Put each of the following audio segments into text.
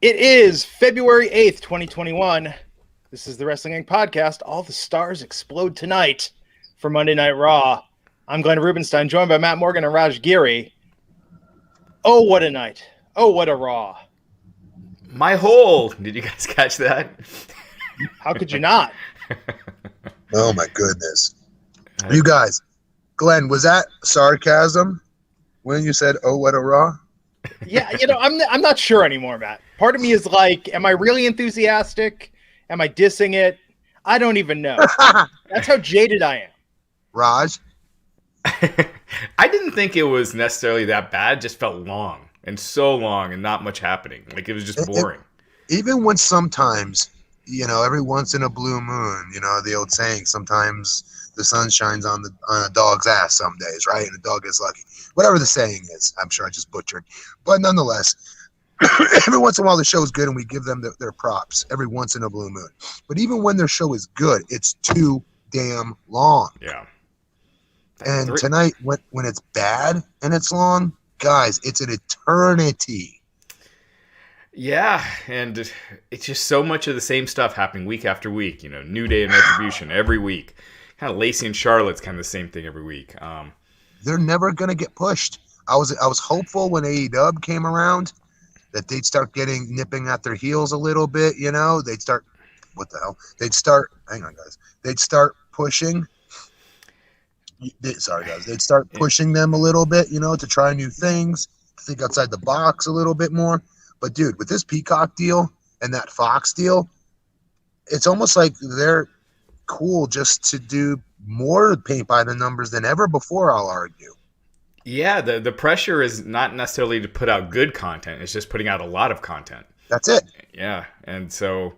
It is February 8th, 2021. This is the Wrestling Inc. podcast. All the stars explode tonight for Monday Night Raw. I'm Glenn Rubenstein, joined by Matt Morgan and Raj Giri. Oh, what a night. Oh, what a Raw. My hole. Did you guys catch that? How could you not? Oh, my goodness. You guys, Glenn, was that sarcasm when you said, oh, what a Raw? Yeah, I'm not sure anymore, Matt. Part of me is like, am I really enthusiastic? Am I dissing it? I don't even know. That's how jaded I am. Raj? I didn't think it was necessarily that bad. It just felt long and so long and not much happening. Like, it was just boring. Even when sometimes, every once in a blue moon, the old saying, sometimes the sun shines on a dog's ass some days, right? And the dog is lucky. Whatever the saying is. I'm sure I just butchered. But nonetheless, every once in a while the show is good and we give them their props every once in a blue moon. But even when their show is good, it's too damn long. Yeah. And tonight, when it's bad and it's long, guys, it's an eternity. Yeah, and it's just so much of the same stuff happening week after week. New Day and Retribution every week. Kind of Lacey and Charlotte's kind of the same thing every week. They're never going to get pushed. I was hopeful when AEW came around that they'd start nipping at their heels a little bit. They'd start, hang on, guys. They'd start pushing. Sorry, guys. They'd start pushing them a little bit, to try new things, to think outside the box a little bit more. But, dude, with this Peacock deal and that Fox deal, it's almost like they're cool just to do more paint by the numbers than ever before, I'll argue. Yeah, the pressure is not necessarily to put out good content. It's just putting out a lot of content. That's it. Yeah, and so,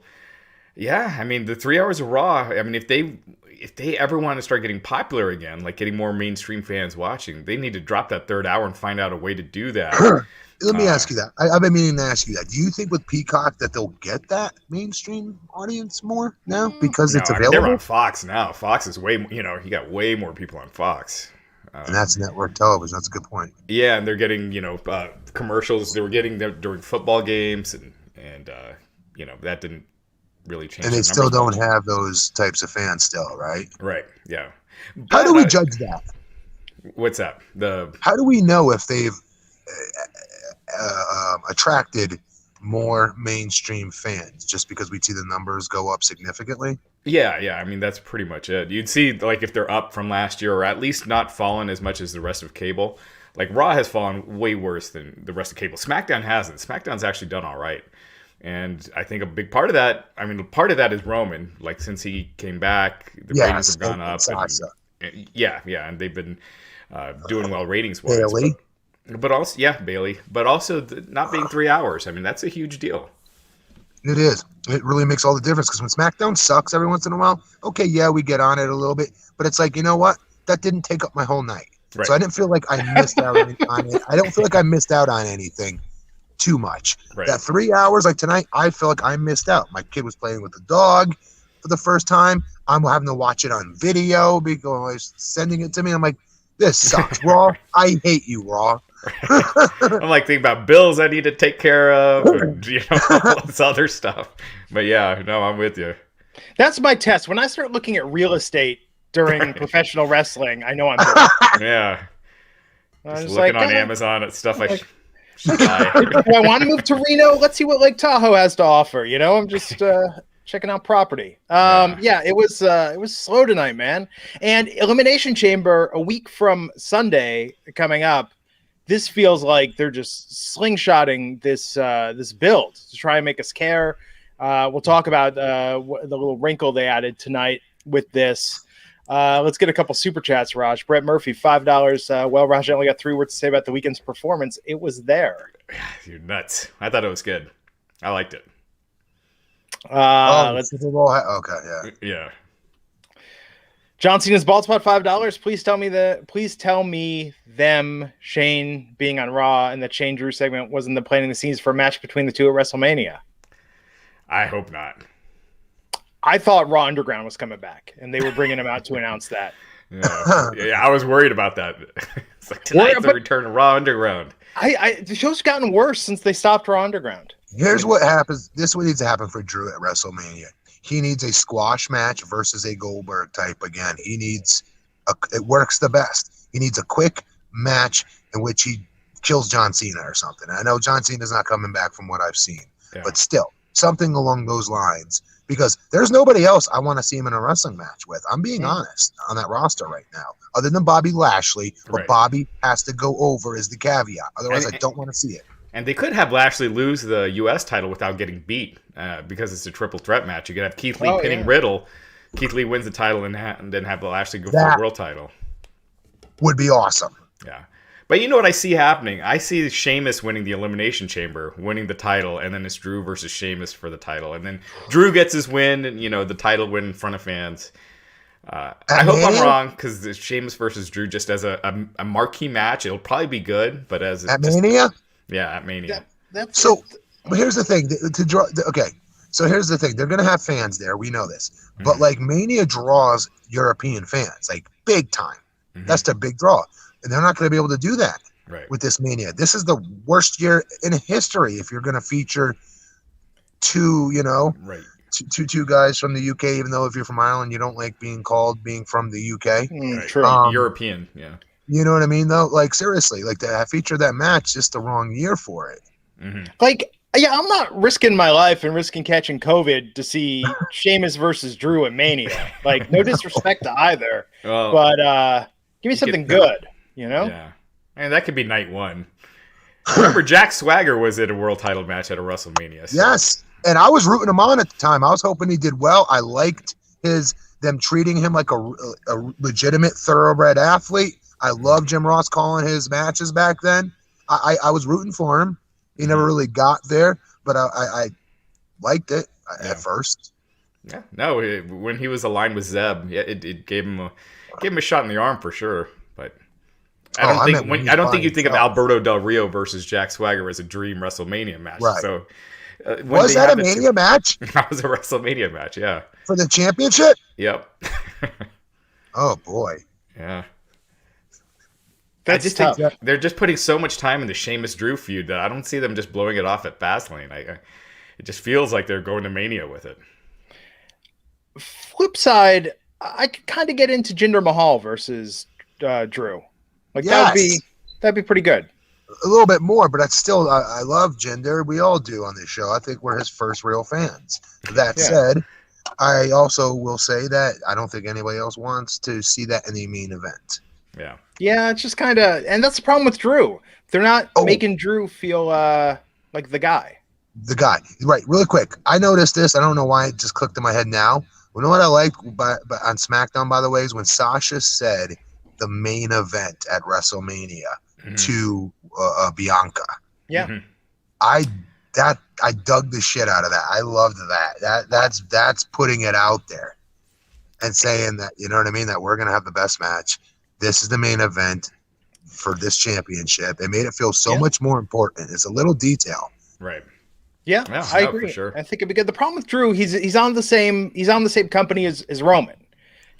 yeah, I mean, the 3 hours of Raw, I mean, if they ever want to start getting popular again, like getting more mainstream fans watching, they need to drop that third hour and find out a way to do that. Let me ask you that. I've been meaning to ask you that. Do you think with Peacock that they'll get that mainstream audience more now because it's available? They're on Fox now. Fox is way, you got way more people on Fox. And that's network television. That's a good point. Yeah, and they're getting, commercials. They were getting them during football games, and that didn't really change. And they still don't have those types of fans still, right? Right, yeah. How do we judge that? What's that? How do we know if they've attracted more mainstream fans just because we see the numbers go up significantly? Yeah. I mean, that's pretty much it. You'd see, like, if they're up from last year or at least not fallen as much as the rest of cable. Like, Raw has fallen way worse than the rest of cable. SmackDown hasn't. SmackDown's actually done all right. And I think a big part of that, is Roman. Like, since he came back, the ratings have gone up. Sasha. And they've been doing well ratings-wise. Bailey. But also, Bailey. But also, not being 3 hours. I mean, that's a huge deal. It is. It really makes all the difference because when SmackDown sucks every once in a while, okay, yeah, we get on it a little bit. But it's like, you know what? That didn't take up my whole night. Right. So I didn't feel like I missed out on it. I don't feel like I missed out on anything too much. Right. That 3 hours, like tonight, I feel like I missed out. My kid was playing with the dog for the first time. I'm having to watch it on video because sending it to me. I'm like, this sucks, Raw. I hate you, Raw. I'm like thinking about bills I need to take care of, and, all this other stuff. But yeah, no, I'm with you. That's my test. When I start looking at real estate during professional wrestling, I know I'm good. Yeah. Just looking on Amazon at stuff I should buy. Do I want to move to Reno? Let's see what Lake Tahoe has to offer. I'm just checking out property. It was slow tonight, man. And Elimination Chamber a week from Sunday coming up. This feels like they're just slingshotting this build to try and make us care. We'll talk about the little wrinkle they added tonight with this. Let's get a couple super chats, Raj. Brett Murphy, $5. Raj, I only got 3 words to say about the weekend's performance. It was there. You're nuts. I thought it was good. I liked it. Okay, yeah. Yeah. John Cena's bald spot, $5. Please tell me them Shane being on Raw and the Shane Drew segment wasn't the planning the scenes for a match between the two at WrestleMania. I hope not. I thought Raw Underground was coming back, and they were bringing him out to announce that. Yeah, I was worried about that. It's like tonight's the return of Raw Underground. The show's gotten worse since they stopped Raw Underground. Here's what happens. This is what needs to happen for Drew at WrestleMania. He needs a squash match versus a Goldberg type again. He needs it works the best. He needs a quick match in which he kills John Cena or something. I know John Cena's not coming back from what I've seen, but still something along those lines, because there's nobody else I want to see him in a wrestling match with. I'm being honest on that roster right now, other than Bobby Lashley, but Bobby has to go over is the caveat. Otherwise, I don't want to see it. And they could have Lashley lose the U.S. title without getting beat because it's a triple threat match. You could have Keith Lee pinning Riddle. Keith Lee wins the title and then have Lashley go for the world title. Would be awesome. Yeah. But you know what I see happening? I see Sheamus winning the Elimination Chamber, winning the title, and then it's Drew versus Sheamus for the title. And then Drew gets his win, and, the title win in front of fans. I hope I'm wrong, because Sheamus versus Drew just as a marquee match, it'll probably be good. But as at Mania? Yeah, at Mania. But here's the thing. So here's the thing. They're going to have fans there. We know this. But, Mania draws European fans, big time. That's their big draw. And they're not going to be able to do that with this Mania. This is the worst year in history if you're going to feature two guys from the UK, even though if you're from Ireland, you don't like being called being from the UK. True. European, yeah. You know what I mean, though? Seriously, to feature that match, just the wrong year for it. I'm not risking my life and risking catching COVID to see Sheamus versus Drew at Mania. No disrespect to either, but give me something good, Yeah, and that could be night one. Remember, Jack Swagger was at a world title match at a WrestleMania. So. Yes, and I was rooting him on at the time. I was hoping he did well. I liked them treating him like a legitimate thoroughbred athlete. I love Jim Ross calling his matches back then. I was rooting for him. He never really got there, but I liked it at first. Yeah, no, when he was aligned with Zeb, it gave him a shot in the arm for sure. But I don't think you think of Alberto Del Rio versus Jack Swagger as a dream WrestleMania match. Right. So was that a Mania match? That was a WrestleMania match. Yeah. For the championship. Yep. Oh boy. Yeah. That's just tough. think they're just putting so much time in the Sheamus Drew feud that I don't see them just blowing it off at Fastlane. It just feels like they're going to Mania with it. Flip side, I could kind of get into Jinder Mahal versus Drew. That'd be pretty good. A little bit more, but that's still I love Jinder. We all do on this show. I think we're his first real fans. That said, I also will say that I don't think anybody else wants to see that in the main event. Yeah. Yeah, it's just kind of, and that's the problem with Drew. They're not making Drew feel like the guy. The guy, right? Really quick, I noticed this. I don't know why it just clicked in my head now. You know what I like, but on SmackDown, by the way, is when Sasha said the main event at WrestleMania to Bianca. Yeah, I dug the shit out of that. I loved that. That's putting it out there and saying that, you know what I mean, that we're gonna have the best match. This is the main event for this championship. It made it feel so much more important. It's a little detail. Right. Yeah, I agree. For sure. I think it'd be good. The problem with Drew, he's on the same company as Roman.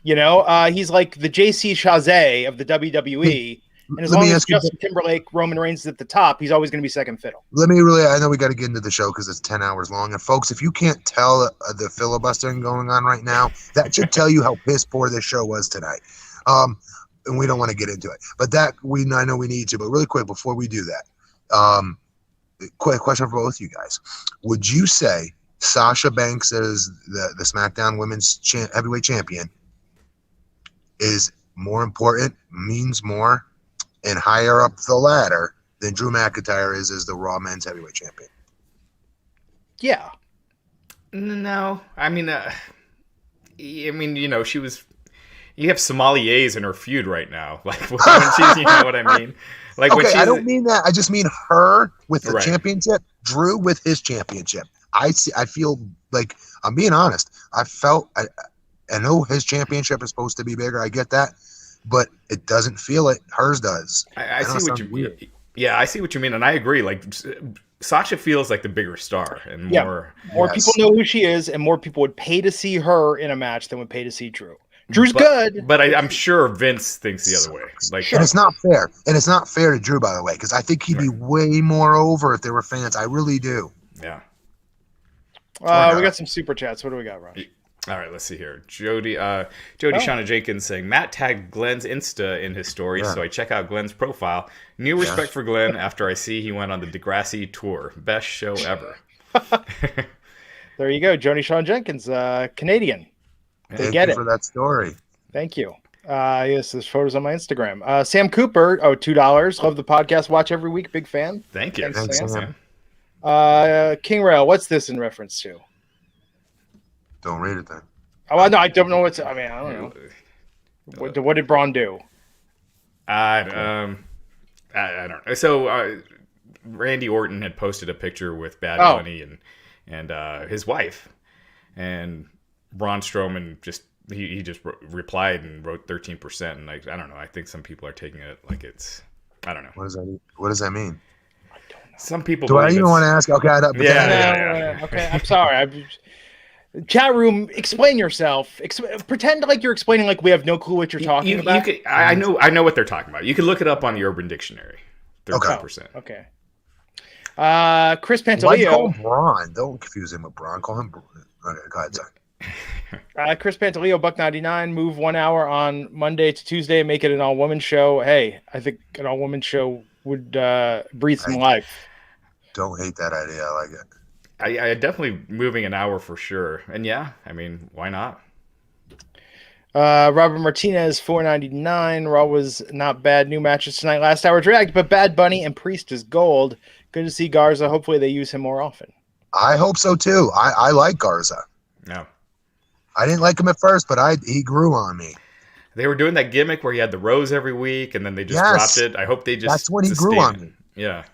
He's like the JC Chazé of the WWE. And as long as Justin Timberlake, Roman Reigns is at the top, he's always going to be second fiddle. I know we got to get into the show because it's 10 hours long. And folks, if you can't tell the filibustering going on right now, that should tell you how piss poor this show was tonight. And we don't want to get into it, but I know we need to. But really quick, before we do that, quick question for both you guys: would you say Sasha Banks, as the SmackDown Women's Heavyweight Champion, is more important, means more, and higher up the ladder than Drew McIntyre is as the Raw Men's Heavyweight Champion? Yeah. No, I mean, she was. You have sommeliers in her feud right now. When she's, you know what I mean? When I don't mean that. I just mean her with the championship, Drew with his championship. I feel like, I'm being honest. I know his championship is supposed to be bigger. I get that, but it doesn't feel it. Hers does. I see what you mean. Yeah, I see what you mean, and I agree. Sasha feels like the bigger star, and more people know who she is, and more people would pay to see her in a match than would pay to see Drew. Drew's good, but I'm sure Vince thinks the other way. And it's not fair. And it's not fair to Drew, by the way, because I think he'd be way more over if there were fans. I really do. Yeah. We got some super chats. What do we got, Raj? All right, let's see here. Jody Shauna Jenkins saying, Matt tagged Glenn's Insta in his story, so I check out Glenn's profile. New respect for Glenn after I see he went on the Degrassi tour. Best show ever. There you go. Jody Shauna Jenkins, Canadian. Thank you for that story. Thank you. Yes, there's photos on my Instagram. Sam Cooper, $2. Love the podcast. Watch every week. Big fan. Thank you. Thanks, Sam. King Rail, what's this in reference to? Don't read it then. Oh, no, I don't know what's. I mean, I don't know. What did Braun do? I don't know. So Randy Orton had posted a picture with Bad Bunny and his wife, and Braun Strowman just he just replied and wrote 13%. And I don't know. I think some people are taking it like it's. I don't know. What does that mean? I don't know. Some people. Do I even want to ask? Okay. Yeah. Okay. I'm sorry. Chat room, explain yourself. Pretend like you're explaining like we have no clue what you're talking about. I know what they're talking about. You can look it up on the Urban Dictionary. 13%. Okay. Chris Pantaleo. Why call him Braun? Don't confuse him with Braun. Call him. Okay, go ahead, sorry. Chris Pantaleo, $1.99. Move 1 hour on Monday to Tuesday and make it an all-woman show. Hey, I think an all-woman show would breathe some life. Don't hate that idea. I like it. I definitely moving an hour for sure. And yeah, I mean, why not? Robert Martinez, $4.99. Raw was not bad. New matches tonight. Last hour dragged, but Bad Bunny and Priest is gold. Good to see Garza. Hopefully they use him more often. I hope so too. I like Garza. No. I didn't like him at first, but he grew on me. They were doing that gimmick where he had the rose every week and then they just dropped it. I hope they just That's when he grew on me. Yeah.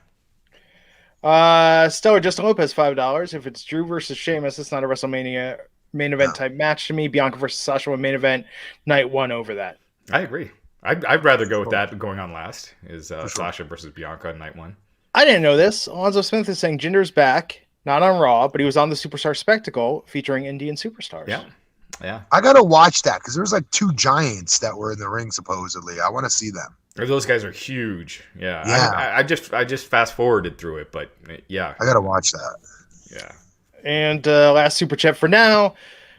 Stellar Justin Lopez, $5. If it's Drew versus Sheamus, it's not a WrestleMania main event type match to me. Bianca versus Sasha with main event night one over that. I agree. I'd rather go with that going on last is Sasha versus Bianca on night one. I didn't know this. Alonzo Smith is saying Jinder's back, not on Raw, but he was on the Superstar Spectacle featuring Indian superstars. Yeah. I gotta watch that because there's like two giants that were in the ring supposedly. I want to see them. Those guys are huge. Yeah. I just fast forwarded through it, but yeah. I gotta watch that. Yeah. And last super chat for now.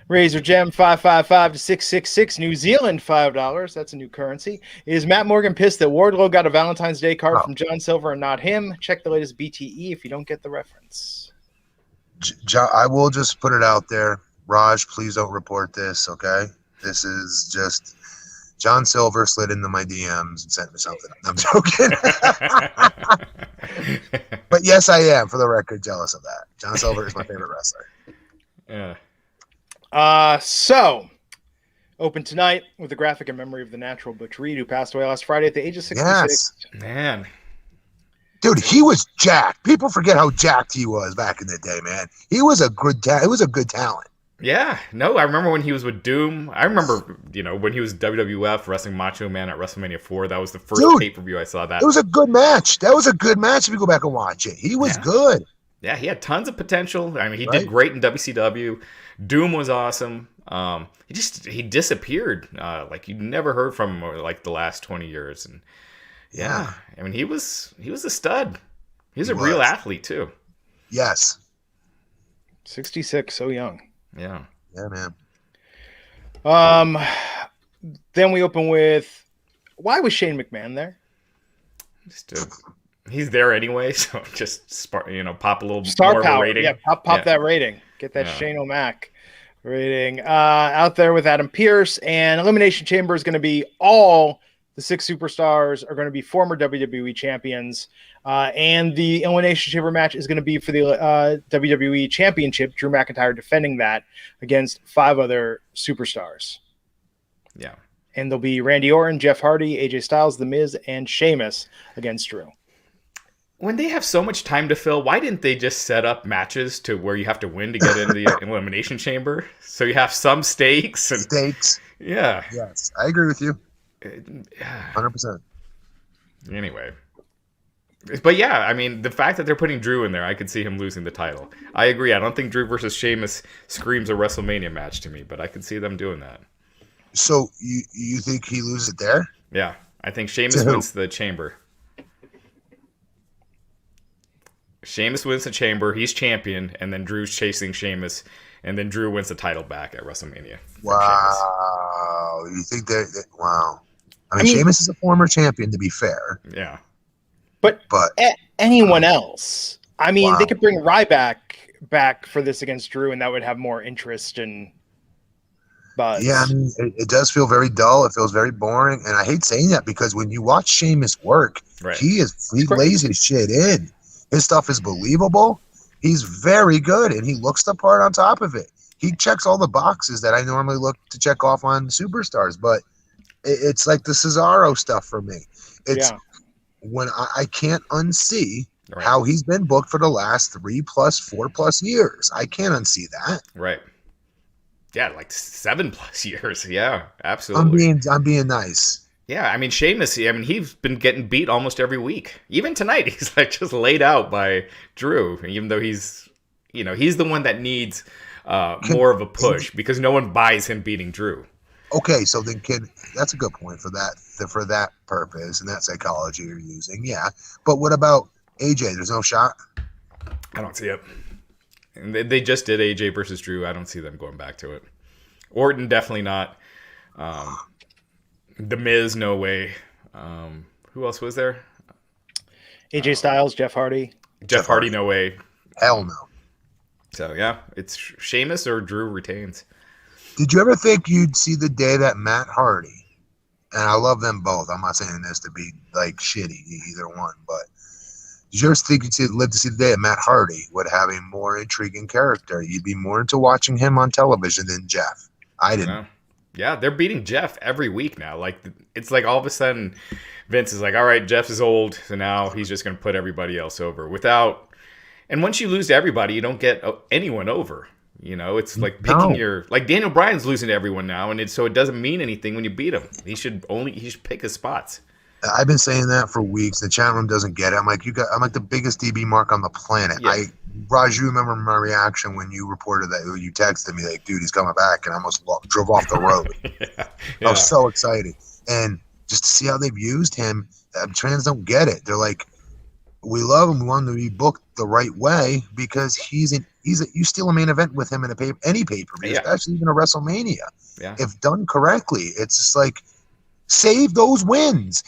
Razor Gem 555 to 666 New Zealand $5. That's a new currency. Is Matt Morgan pissed that Wardlow got a Valentine's Day card from John Silver and not him? Check the latest BTE if you don't get the reference. I will just put it out there. Raj, please don't report this, okay? This is just John Silver slid into my DMs and sent me something. I'm joking. But yes, I am, for the record, jealous of that. John Silver is my favorite wrestler. Yeah. So, open tonight with a graphic in memory of the natural Butch Reed, who passed away last Friday at the age of 66. Yes. Man. Dude, he was jacked. People forget how jacked he was back in the day, man. He was a good talent. Yeah, no, I remember when he was with Doom. I remember, when he was WWF wrestling Macho Man at WrestleMania 4. That was the first pay-per-view I saw that. It was a good match. That was a good match if you go back and watch it. He was good. Yeah, he had tons of potential. I mean, he did great in WCW. Doom was awesome. He disappeared. Like you never heard from him like the last 20 years. And I mean, he was a stud. He was a real athlete too. Yes. 66, so young. Yeah. Yeah, man. Then we open with, why was Shane McMahon there? He's there anyway, so just pop a little star more power. of a rating. Yeah, pop that rating. Get that Shane O'Mac rating out there with Adam Pearce. And Elimination Chamber is going to be all the 6 superstars are going to be former WWE champions. And the Elimination Chamber match is going to be for the WWE Championship. Drew McIntyre defending that against 5 other superstars. Yeah. And there'll be Randy Orton, Jeff Hardy, AJ Styles, The Miz, and Sheamus against Drew. When they have so much time to fill, why didn't they just set up matches to where you have to win to get into the Elimination Chamber? So you have some stakes. Yeah. Yes, I agree with you. 100%. Anyway. But yeah, I mean, the fact that they're putting Drew in there, I could see him losing the title. I agree. I don't think Drew versus Sheamus screams a WrestleMania match to me, but I could see them doing that. So you think he loses it there? Yeah. I think Sheamus wins the Chamber. Sheamus wins the Chamber. He's champion, and then Drew's chasing Sheamus, and then Drew wins the title back at WrestleMania. Wow. You think that wow. I mean, Sheamus is a former champion, to be fair. Yeah. But anyone else? I mean, they could bring Ryback back for this against Drew, and that would have more interest and buzz. Yeah, I mean, it does feel very dull. It feels very boring, and I hate saying that because when you watch Sheamus work, he lays his shit in. His stuff is believable. He's very good, and he looks the part on top of it. He checks all the boxes that I normally look to check off on superstars, but it's like the Cesaro stuff for me. It's when I can't unsee how he's been booked for the last 4+ years. I can't unsee that. Right. Yeah, like 7+ years. Yeah, absolutely. I'm being nice. Yeah, I mean, Sheamus, he's been getting beat almost every week. Even tonight, he's like just laid out by Drew, even though he's the one that needs more of a push because no one buys him beating Drew. Okay, so then that's a good point for that purpose and that psychology you're using. Yeah, but what about AJ? There's no shot? I don't see it. And they just did AJ versus Drew. I don't see them going back to it. Orton, definitely not. The Miz, no way. Who else was there? AJ Styles, Jeff Hardy. Jeff Hardy, no way. Hell no. So, yeah, it's Sheamus or Drew retains. Did you ever think you'd see the day that Matt Hardy, and I love them both, I'm not saying this to be like shitty, either one, but did you ever think you'd live to see the day that Matt Hardy would have a more intriguing character? You'd be more into watching him on television than Jeff. I didn't. Yeah, they're beating Jeff every week now. Like it's like all of a sudden Vince is like, all right, Jeff is old, so now he's just going to put everybody else over and once you lose to everybody, you don't get anyone over. You know, it's like picking like Daniel Bryan's losing to everyone now, and so it doesn't mean anything when you beat him. He should pick his spots. I've been saying that for weeks. The chat room doesn't get it. I'm like the biggest DB mark on the planet. Yeah. Raj, you remember my reaction when you reported that? You texted me like, dude, he's coming back, and I almost drove off the road. Yeah. I was so excited. And just to see how they've used him, trans don't get it. They're like, we love him. We want him to be booked the right way because you steal a main event with him in any pay-per-view, especially even a WrestleMania. Yeah. If done correctly, it's just like, save those wins.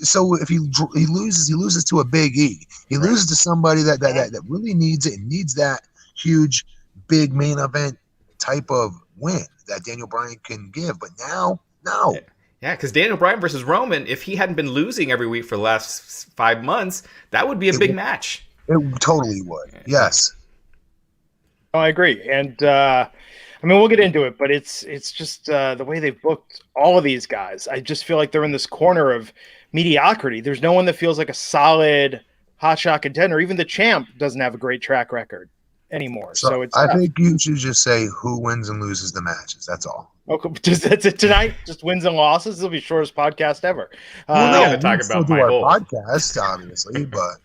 So if he loses to a Big E. He loses to somebody that really needs it and needs that huge, big main event type of win that Daniel Bryan can give. But now, no. Yeah, because Daniel Bryan versus Roman, if he hadn't been losing every week for the last 5 months, that would be a big match. It totally would. Yes. Oh, I agree. And I mean, we'll get into it, but it's just the way they've booked all of these guys. I just feel like they're in this corner of mediocrity. There's no one that feels like a solid hotshot contender. Even the champ doesn't have a great track record anymore. So it's I think you should just say who wins and loses the matches. That's all. Okay, that's it tonight. Just wins and losses. This will be the shortest podcast ever. Well, no, talk about my whole podcast, obviously, but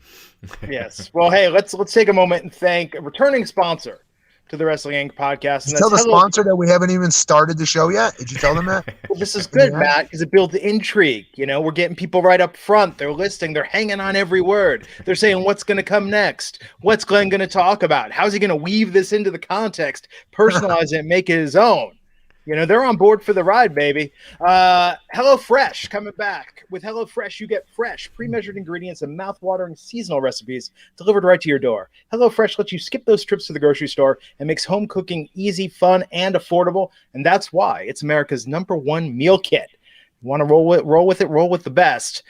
yes. Well, hey, let's take a moment and thank a returning sponsor to the Wrestling Inc. podcast. And tell the sponsor that we haven't even started the show yet. Did you tell them that? Well, this is good, Matt, because it builds the intrigue. You know, we're getting people right up front. They're listening. They're hanging on every word. They're saying, what's going to come next? What's Glenn going to talk about? How's he going to weave this into the context, personalize it, and make it his own? You know, they're on board for the ride, baby. HelloFresh coming back. With HelloFresh, you get fresh, pre-measured ingredients and mouth-watering seasonal recipes delivered right to your door. HelloFresh lets you skip those trips to the grocery store and makes home cooking easy, fun, and affordable. And that's why it's America's #1 meal kit. You want to roll with the best.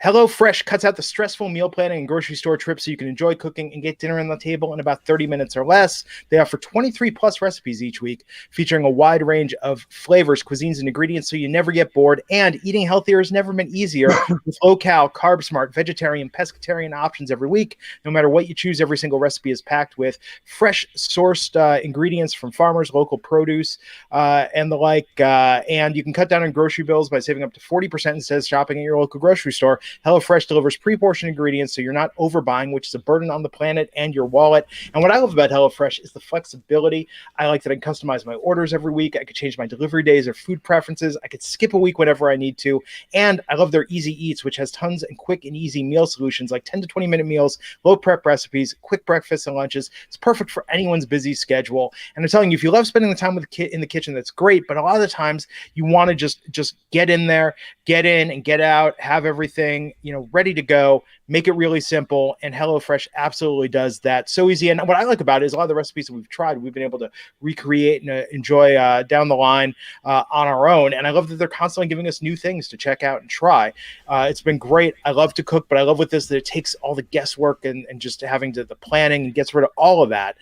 HelloFresh cuts out the stressful meal planning and grocery store trips so you can enjoy cooking and get dinner on the table in about 30 minutes or less. They offer 23 plus recipes each week, featuring a wide range of flavors, cuisines, and ingredients so you never get bored. And eating healthier has never been easier with low-cal, carb-smart, vegetarian, pescatarian options every week. No matter what you choose, every single recipe is packed with fresh sourced ingredients from farmers, local produce, and the like. And you can cut down on grocery bills by saving up to 40% instead of shopping at your local grocery store. HelloFresh delivers pre-portioned ingredients so you're not overbuying, which is a burden on the planet and your wallet. And what I love about HelloFresh is the flexibility. I like that I can customize my orders every week. I could change my delivery days or food preferences. I could skip a week whenever I need to. And I love their Easy Eats, which has tons and quick and easy meal solutions like 10 to 20 minute meals, low prep recipes, quick breakfasts and lunches. It's perfect for anyone's busy schedule. And I'm telling you, if you love spending the time with in the kitchen, that's great. But a lot of the times you want to just get in there, get in and get out, have everything, ready to go, make it really simple. And HelloFresh absolutely does that. So easy. And what I like about it is a lot of the recipes that we've tried, we've been able to recreate and enjoy down the line on our own. And I love that they're constantly giving us new things to check out and try. It's been great. I love to cook, but I love with this that it takes all the guesswork and just having the planning and gets rid of all of that.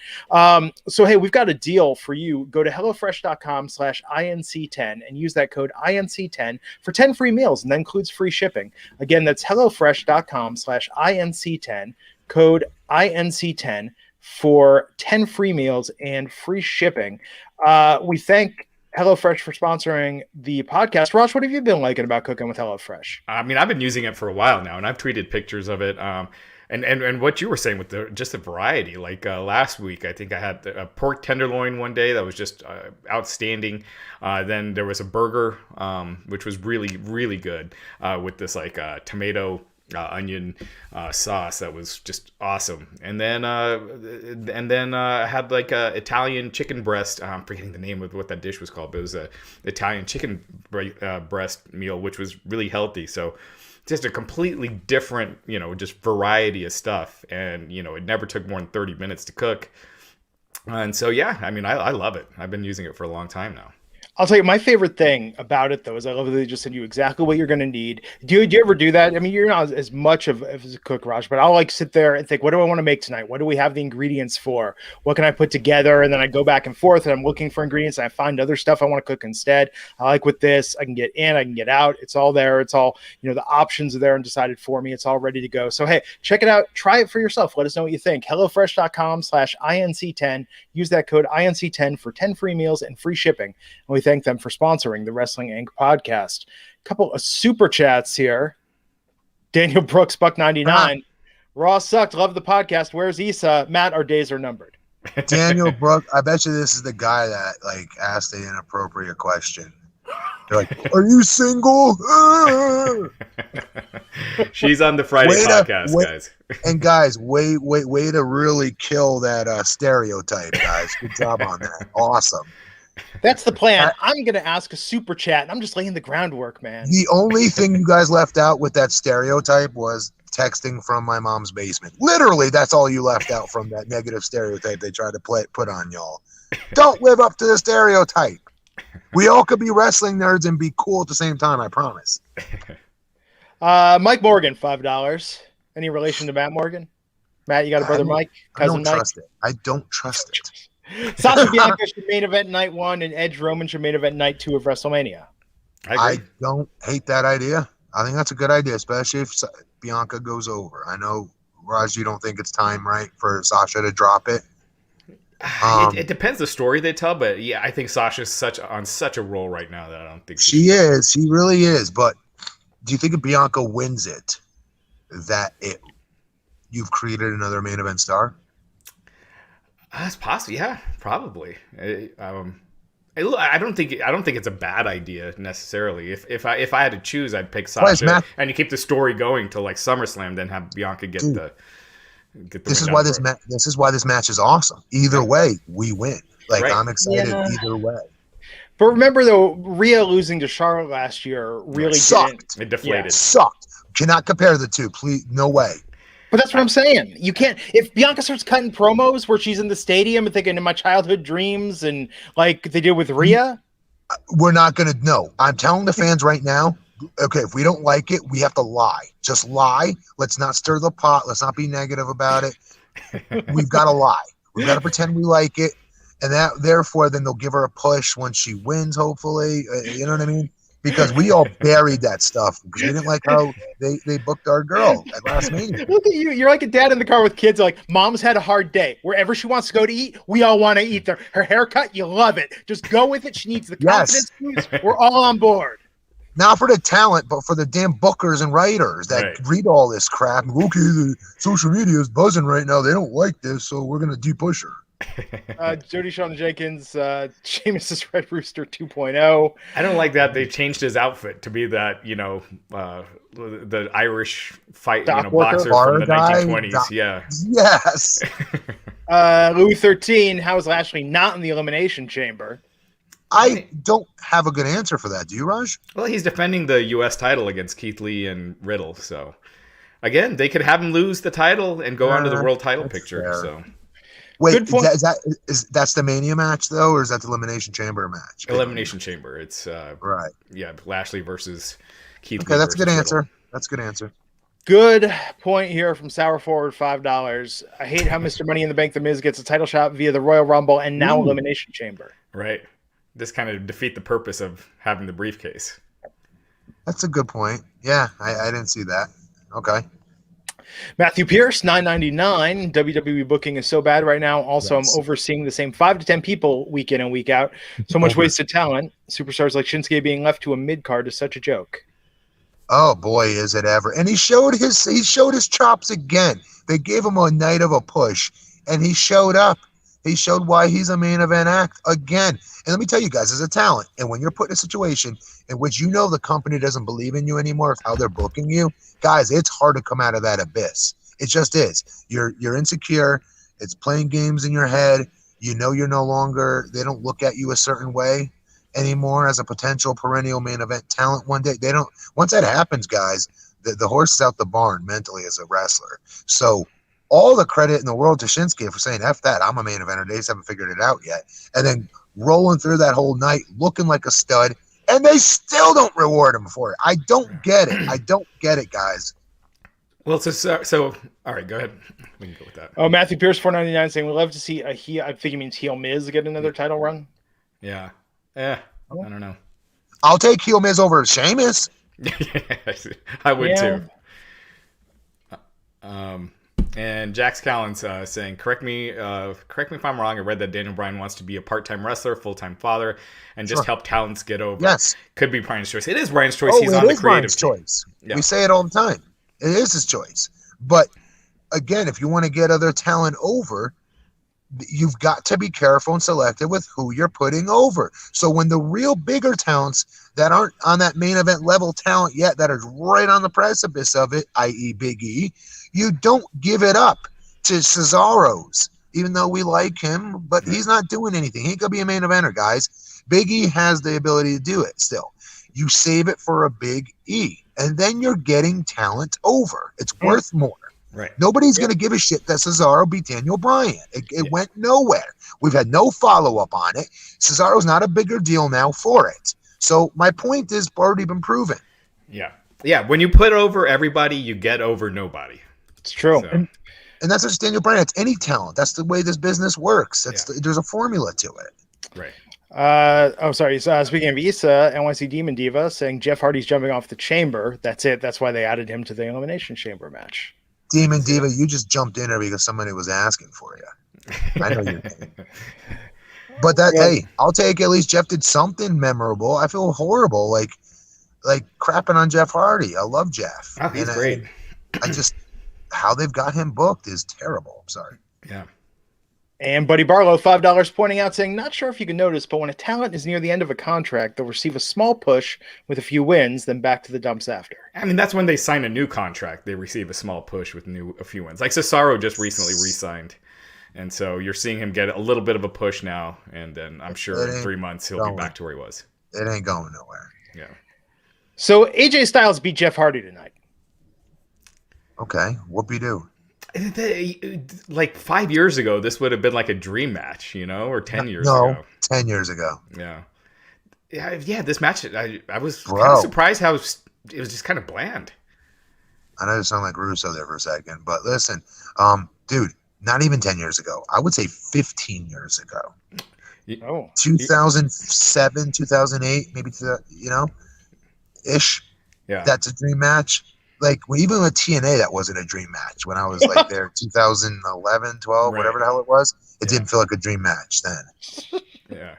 So, hey, we've got a deal for you. Go to HelloFresh.com/INC10 and use that code INC10 for 10 free meals, and that includes free shipping. Again, that's HelloFresh.com/INC10, code INC10 for 10 free meals and free shipping. We thank HelloFresh for sponsoring the podcast. Raj, what have you been liking about cooking with HelloFresh? I mean, I've been using it for a while now, and I've tweeted pictures of it. And what you were saying with just the variety, like last week, I think I had a pork tenderloin one day that was just outstanding. Then there was a burger, which was really, really good with this tomato onion sauce that was just awesome. And then I had a Italian chicken breast. I'm forgetting the name of what that dish was called, but it was a Italian chicken breast meal, which was really healthy. So just a completely different, just variety of stuff. And, it never took more than 30 minutes to cook. And so, yeah, I mean, I love it. I've been using it for a long time now. I'll tell you, my favorite thing about it, though, is I love that they just send you exactly what you're going to need. Do you ever do that? I mean, you're not as much of a cook, Raj, but I'll sit there and think, what do I want to make tonight? What do we have the ingredients for? What can I put together? And then I go back and forth and I'm looking for ingredients and I find other stuff I want to cook instead. I like with this, I can get in, I can get out. It's all there. It's all, the options are there and decided for me. It's all ready to go. So, hey, check it out. Try it for yourself. Let us know what you think. HelloFresh.com/INC10. Use that code INC10 for 10 free meals and free shipping. And we thank them for sponsoring the Wrestling Inc. podcast. A couple of super chats here. Daniel Brooks, $1.99. Raw sucked. Love the podcast. Where's Issa? Matt, our days are numbered. Daniel Brooks, I bet you this is the guy that asked the inappropriate question. They're like, "Are you single?" She's on the Friday podcast, guys. And guys, way to really kill that stereotype, guys. Good job on that. Awesome. That's the plan. I'm going to ask a super chat, and I'm just laying the groundwork, man. The only thing you guys left out with that stereotype was texting from my mom's basement. Literally, that's all you left out from that negative stereotype they tried to put on y'all. Don't live up to the stereotype. We all could be wrestling nerds and be cool at the same time, I promise. Mike Morgan, $5. Any relation to Matt Morgan? Matt, you got a brother Mike? Cousin Mike? I don't trust it. Sasha Bianca should main event night 1 and Edge Roman should main event night 2 of WrestleMania. I don't hate that idea. I think that's a good idea, especially if Bianca goes over. I know, Raj, you don't think it's time, right, for Sasha to drop it? It depends the story they tell, but yeah, I think Sasha's on such a roll right now that I don't think she is. She really is. But do you think if Bianca wins it, that you've created another main event star? That's possible. Yeah, probably. I don't think it's a bad idea necessarily. If I had to choose, I'd pick Sasha, and you keep the story going till SummerSlam, then have Bianca get the. This is why this match is awesome. Either way, we win. I'm excited either way. But remember, though, Rhea losing to Charlotte last year really sucked. It deflated. Yeah. Sucked. Cannot compare the two. Please, no way. But that's what I'm saying. You can't. If Bianca starts cutting promos where she's in the stadium and thinking in my childhood dreams and like they did with Rhea, we're not gonna know. I'm telling the fans right now. Okay, if we don't like it, we have to lie. Just lie. Let's not stir the pot. Let's not be negative about it. We've got to lie. We've got to pretend we like it, and therefore, then they'll give her a push when she wins. Hopefully, you know what I mean. Because we all buried that stuff because we didn't like how they booked our girl at last Mania. Look at you. You're like a dad in the car with kids. Like, mom's had a hard day. Wherever she wants to go to eat, we all want to eat there. Her haircut, you love it. Just go with it. She needs the confidence boost. We're all on board. not for the talent, but for the damn bookers and writers that read all this crap. Okay, the social media is buzzing right now. They don't like this, so we're going to de-push her. Jody Sean Jenkins, Sheamus' Red Rooster 2.0. I don't like that they changed his outfit to be that, the Irish boxer from the 1920s. Yeah. Yes. Louis 13, how is Lashley not in the Elimination Chamber? I don't have a good answer for that. Do you, Raj? Well, he's defending the U.S. title against Keith Lee and Riddle. So, again, they could have him lose the title and go on to the world title picture. Fair. So, wait, that's the Mania match though, or is that the Elimination Chamber match? Elimination Chamber. It's right. Yeah, Lashley versus Keith Lee. Okay, that's a good Riddle. answer. That's a good answer. Good point here from Sour Forward, $5. I hate how Mr. Money in the Bank The Miz gets a title shot via the Royal Rumble and now Elimination Chamber. Right. This kind of defeat the purpose of having the briefcase. That's a good point. Yeah, I didn't see that. Okay. Matthew Pierce, $9.99. WWE booking is so bad right now. Also, I'm overseeing the same 5 to 10 people week in and week out. So much wasted talent. Superstars like Shinsuke being left to a mid-card is such a joke. Oh boy, is it ever. And he showed his chops again. They gave him a night of a push, and he showed up. He showed why he's a main event act again. And let me tell you guys, as a talent, and when you're put in a situation in which the company doesn't believe in you anymore of how they're booking you, guys, it's hard to come out of that abyss. It just is. You're insecure. It's playing games in your head. You're no longer, they don't look at you a certain way anymore as a potential perennial main event talent one day. They don't. Once that happens, guys, the horse is out the barn mentally as a wrestler. So all the credit in the world to Shinsuke for saying, F that, I'm a main eventer. They just haven't figured it out yet. And then rolling through that whole night, looking like a stud, and they still don't reward him for it. I don't get it. I don't get it, guys. Well, so all right, go ahead. We can go with that. Oh, Matthew Pierce, $4.99, saying we'd love to see a heel. I think he means heel Miz get another title run. Yeah. I don't know. I'll take heel Miz over Sheamus. I would too. And Jax Callen's saying, correct me if I'm wrong. I read that Daniel Bryan wants to be a part-time wrestler, full-time father, and just help talents get over. Yes. Could be Bryan's choice. It is Bryan's choice. He's on the creative choice. Yeah. We say it all the time. It is his choice. But again, if you want to get other talent over, you've got to be careful and selective with who you're putting over. So when the real bigger talents that aren't on that main event level talent yet, that are right on the precipice of it, i.e. Big E, you don't give it up to Cesaro's, even though we like him, but he's not doing anything. He ain't going to be a main eventer, guys. Big E has the ability to do it still. You save it for a Big E, and then you're getting talent over. It's worth more. Right. Nobody's going to give a shit that Cesaro beat Daniel Bryan. It went nowhere. We've had no follow-up on it. Cesaro's not a bigger deal now for it. So my point is already been proven. Yeah. Yeah, when you put over everybody, you get over nobody. It's true. So. And that's not just Daniel Bryan. It's any talent. That's the way this business works. There's a formula to it. Right. Speaking of Issa, NYC Demon Diva saying Jeff Hardy's jumping off the chamber. That's it. That's why they added him to the Elimination Chamber match. Demon Diva, you just jumped in there because somebody was asking for you. I know you did. But hey, I'll take at least Jeff did something memorable. I feel horrible, like crapping on Jeff Hardy. I love Jeff. Oh, he's great. I just how they've got him booked is terrible. I'm sorry. Yeah. And Buddy Barlow, $5, pointing out, saying, not sure if you can notice, but when a talent is near the end of a contract, they'll receive a small push with a few wins, then back to the dumps after. I mean, that's when they sign a new contract. They receive a small push with a few wins. Like Cesaro just recently re-signed. And so you're seeing him get a little bit of a push now, and then I'm sure in 3 months he'll be back to where he was. It ain't going nowhere. Yeah. So AJ Styles beat Jeff Hardy tonight. Okay, whoopee-doo. Like 5 years ago, this would have been like a dream match, or 10 years ago. 10 years ago. Yeah, this match, I was kind of surprised how it was just kind of bland. I know you sound like Russo there for a second, but listen, dude, not even 10 years ago. I would say 15 years ago. 2007, 2008, maybe, ish. Yeah. That's a dream match. Like, even with TNA, that wasn't a dream match. When I was like there, 2011, 12, whatever the hell it was, it didn't feel like a dream match then. Yeah.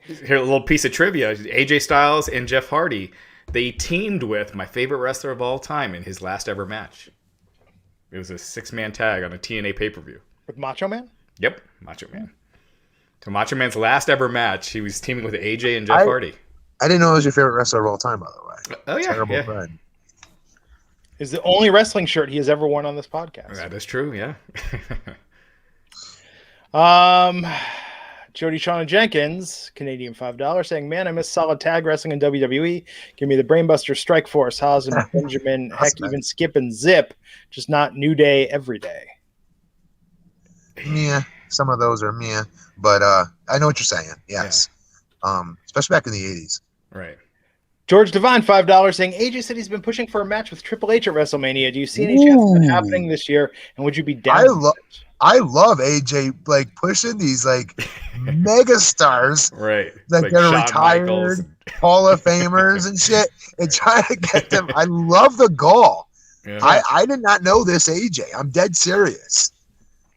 Here, a little piece of trivia. AJ Styles and Jeff Hardy they teamed with my favorite wrestler of all time in his last ever match. It was a 6-man tag on a TNA pay-per-view. With Macho Man? Yep, Macho Man. So Macho Man's last ever match, he was teaming with AJ and Jeff Hardy. I didn't know it was your favorite wrestler of all time, by the way. Oh, yeah. Terrible friend. Is the only wrestling shirt he has ever worn on this podcast. That is true, yeah. Jody Shauna Jenkins, Canadian $5, saying, "Man, I miss solid tag wrestling in WWE. Give me the Brainbuster, Strike Force, Haas and Benjamin, heck, even Skip and Zip. Just not New Day every day." Yeah, some of those are meh, but I know what you're saying. Yes, especially back in the 80s. Right. George Devine, $5, saying, "AJ said he's been pushing for a match with Triple H at WrestleMania. Do you see any chance of it happening this year? And would you be down?" I love AJ like pushing these like mega stars, right? Like they're retired Hall of Famers and shit, and trying to get them. I love the goal. Yeah. I did not know this AJ. I'm dead serious.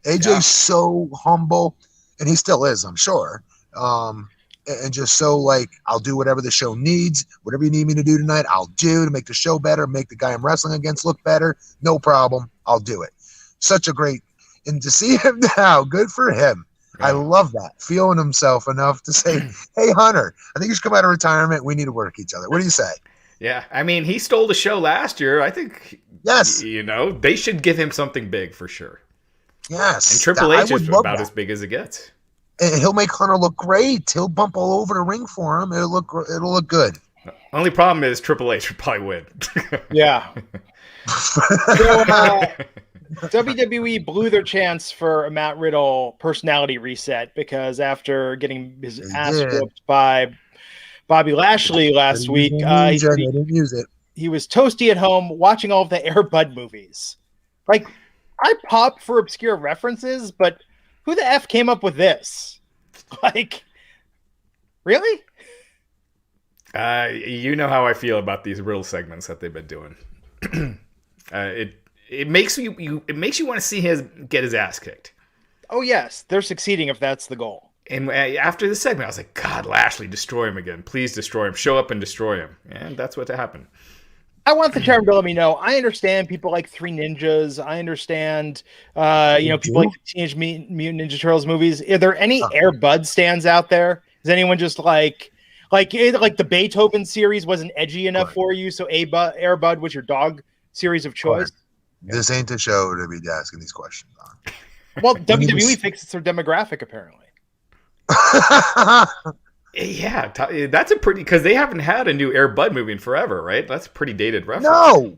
AJ's so humble, and he still is, I'm sure. And just so like, I'll do whatever the show needs. Whatever you need me to do tonight, I'll do to make the show better, make the guy I'm wrestling against look better. No problem. I'll do it. Such a great. And to see him now, good for him. Yeah. I love that. Feeling himself enough to say, "Hey, Hunter, I think you should come out of retirement. We need to work each other." What do you say? Yeah. I mean, he stole the show last year. I think, they should give him something big for sure. Yes. And Triple H is about as big as it gets. And he'll make Hunter look great. He'll bump all over the ring for him. It'll look good. Only problem is Triple H would probably win. Yeah. WWE blew their chance for a Matt Riddle personality reset because after getting his ass whooped by Bobby Lashley last week, he was toasty at home watching all of the Air Bud movies. Like, I pop for obscure references, but who the F came up with this? Like, really? You know how I feel about these Riddle segments that they've been doing. It makes you want to see him get his ass kicked. Oh yes, they're succeeding if that's the goal. And after the segment, I was like, God, Lashley, destroy him again. Please destroy him. Show up and destroy him. And that's what happened. I want the term to let me know. I understand people like Three Ninjas. I understand, people like the Teenage Mutant Ninja Turtles movies. Are there any Air Bud stands out there? Is anyone just like the Beethoven series wasn't edgy enough for you, so Air Bud was your dog series of choice? This ain't the show to be asking these questions on. Well, WWE fixes their demographic, apparently. Yeah, that's a pretty... Because they haven't had a new Air Bud movie in forever, right? That's a pretty dated reference.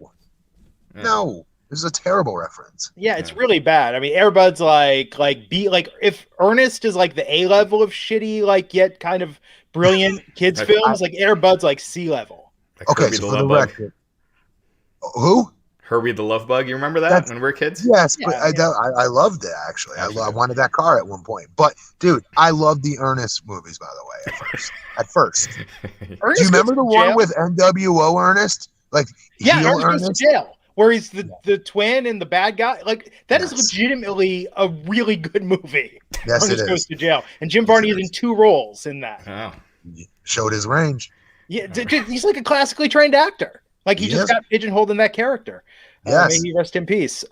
No. This is a terrible reference. Yeah, it's really bad. I mean, Air Bud's if Ernest is like the A level of shitty, like yet kind of brilliant kids films, like Air Bud's like C level. Like okay, so for the record, who? Herbie the Love Bug. You remember that when we were kids? Yes, but I loved it actually. I wanted that car at one point. But dude, I loved the Ernest movies, by the way. At first. Do you remember the one with NWO Ernest? Like Ernest goes to jail, where he's the twin and the bad guy. Like that is legitimately a really good movie. Yes, Ernest goes to jail, and Jim Varney is in 2 roles in that. Oh. Showed his range. Yeah, he's like a classically trained actor. Like he just got pigeonholed in that character. Yes. May he rest in peace.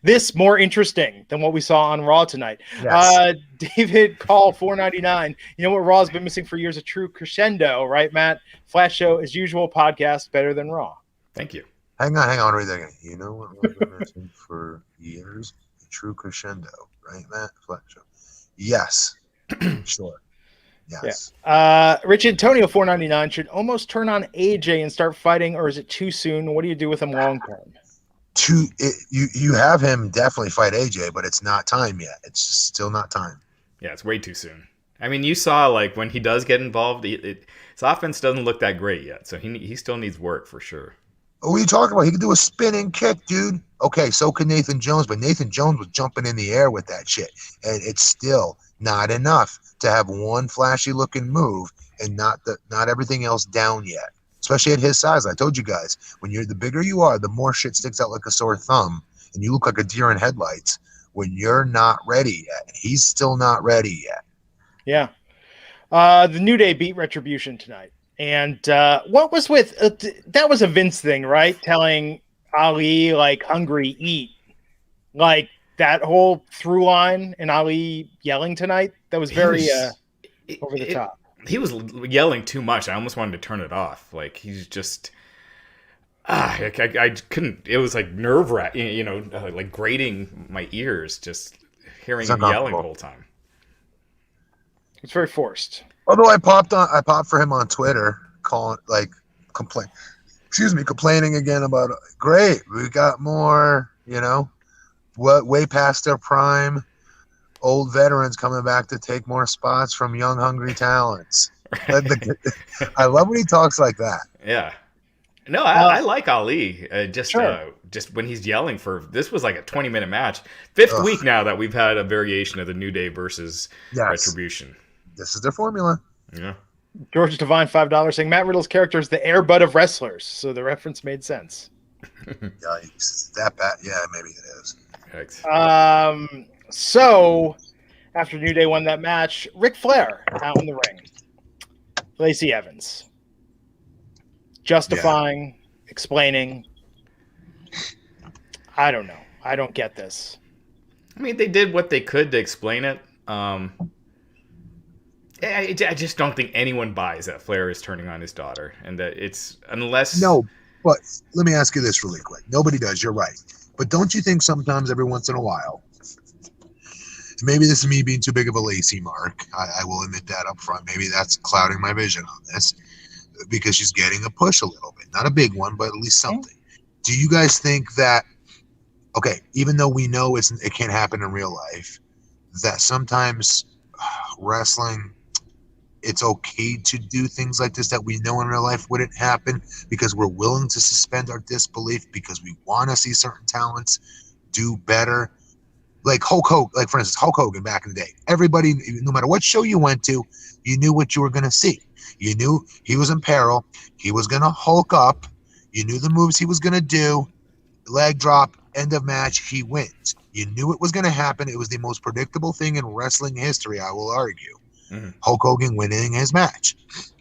This more interesting than what we saw on Raw tonight. Yes. David Call 499. You know what Raw's been missing for years? A true crescendo, right, Matt? Flash show as usual. Podcast better than Raw. Thank you. Hang on. Read that again. You know what Raw's been missing for years? A true crescendo, right, Matt? Flash show. Yes. Sure. Yes. Yeah. Rich Antonio 499 should almost turn on AJ and start fighting, or is it too soon? What do you do with him long term? You have him definitely fight AJ, but it's not time yet. It's just still not time. Yeah, it's way too soon. I mean, you saw like when he does get involved, his offense doesn't look that great yet, so he still needs work for sure. What are you talking about? He can do a spinning kick, dude. Okay, so can Nathan Jones, but Nathan Jones was jumping in the air with that shit, and it's still not enough to have one flashy looking move and not everything else down yet. Especially at his size. I told you guys, when the bigger you are, the more shit sticks out like a sore thumb, and you look like a deer in headlights when you're not ready yet. He's still not ready yet. Yeah. The New Day beat Retribution tonight. And what was with that was a Vince thing, right? Telling Ali like hungry, eat, like that whole through line and Ali yelling tonight. That was very over the top. He was yelling too much. I almost wanted to turn it off. Like he's just. I couldn't. It was like nerve wracking, like grating my ears, just hearing him yelling the whole time. It's very forced. Although I popped for him on Twitter, complaining again about great. We got more, way past their prime, old veterans coming back to take more spots from young, hungry talents. I love when he talks like that. Yeah. No, I like Ali. Just when he's yelling this was like a 20-minute match. Fifth week now that we've had a variation of the New Day versus Retribution. This is their formula. Yeah. George Devine, $5 saying Matt Riddle's character is the Air Bud of wrestlers, so the reference made sense. Yikes! That bad? Yeah, maybe it is. Yikes. So after New Day won that match, Ric Flair out in the ring. Lacey Evans. Justifying, explaining. I don't know. I don't get this. I mean, they did what they could to explain it. I just don't think anyone buys that Flair is turning on his daughter, and that it's unless. No, but let me ask you this really quick. Nobody does. You're right. But don't you think sometimes, every once in a while, maybe this is me being too big of a Lacey mark. I will admit that up front. Maybe that's clouding my vision on this. Because she's getting a push a little bit. Not a big one, but at least something. Do you guys think that, okay, even though we know it can't happen in real life, that sometimes wrestling, it's okay to do things like this that we know in real life wouldn't happen because we're willing to suspend our disbelief because we want to see certain talents do better? Like Hulk Hogan, for instance, Hulk Hogan back in the day. Everybody, no matter what show you went to, you knew what you were going to see. You knew he was in peril. He was going to Hulk up. You knew the moves he was going to do. Leg drop, end of match, he wins. You knew it was going to happen. It was the most predictable thing in wrestling history, I will argue. Mm-hmm. Hulk Hogan winning his match.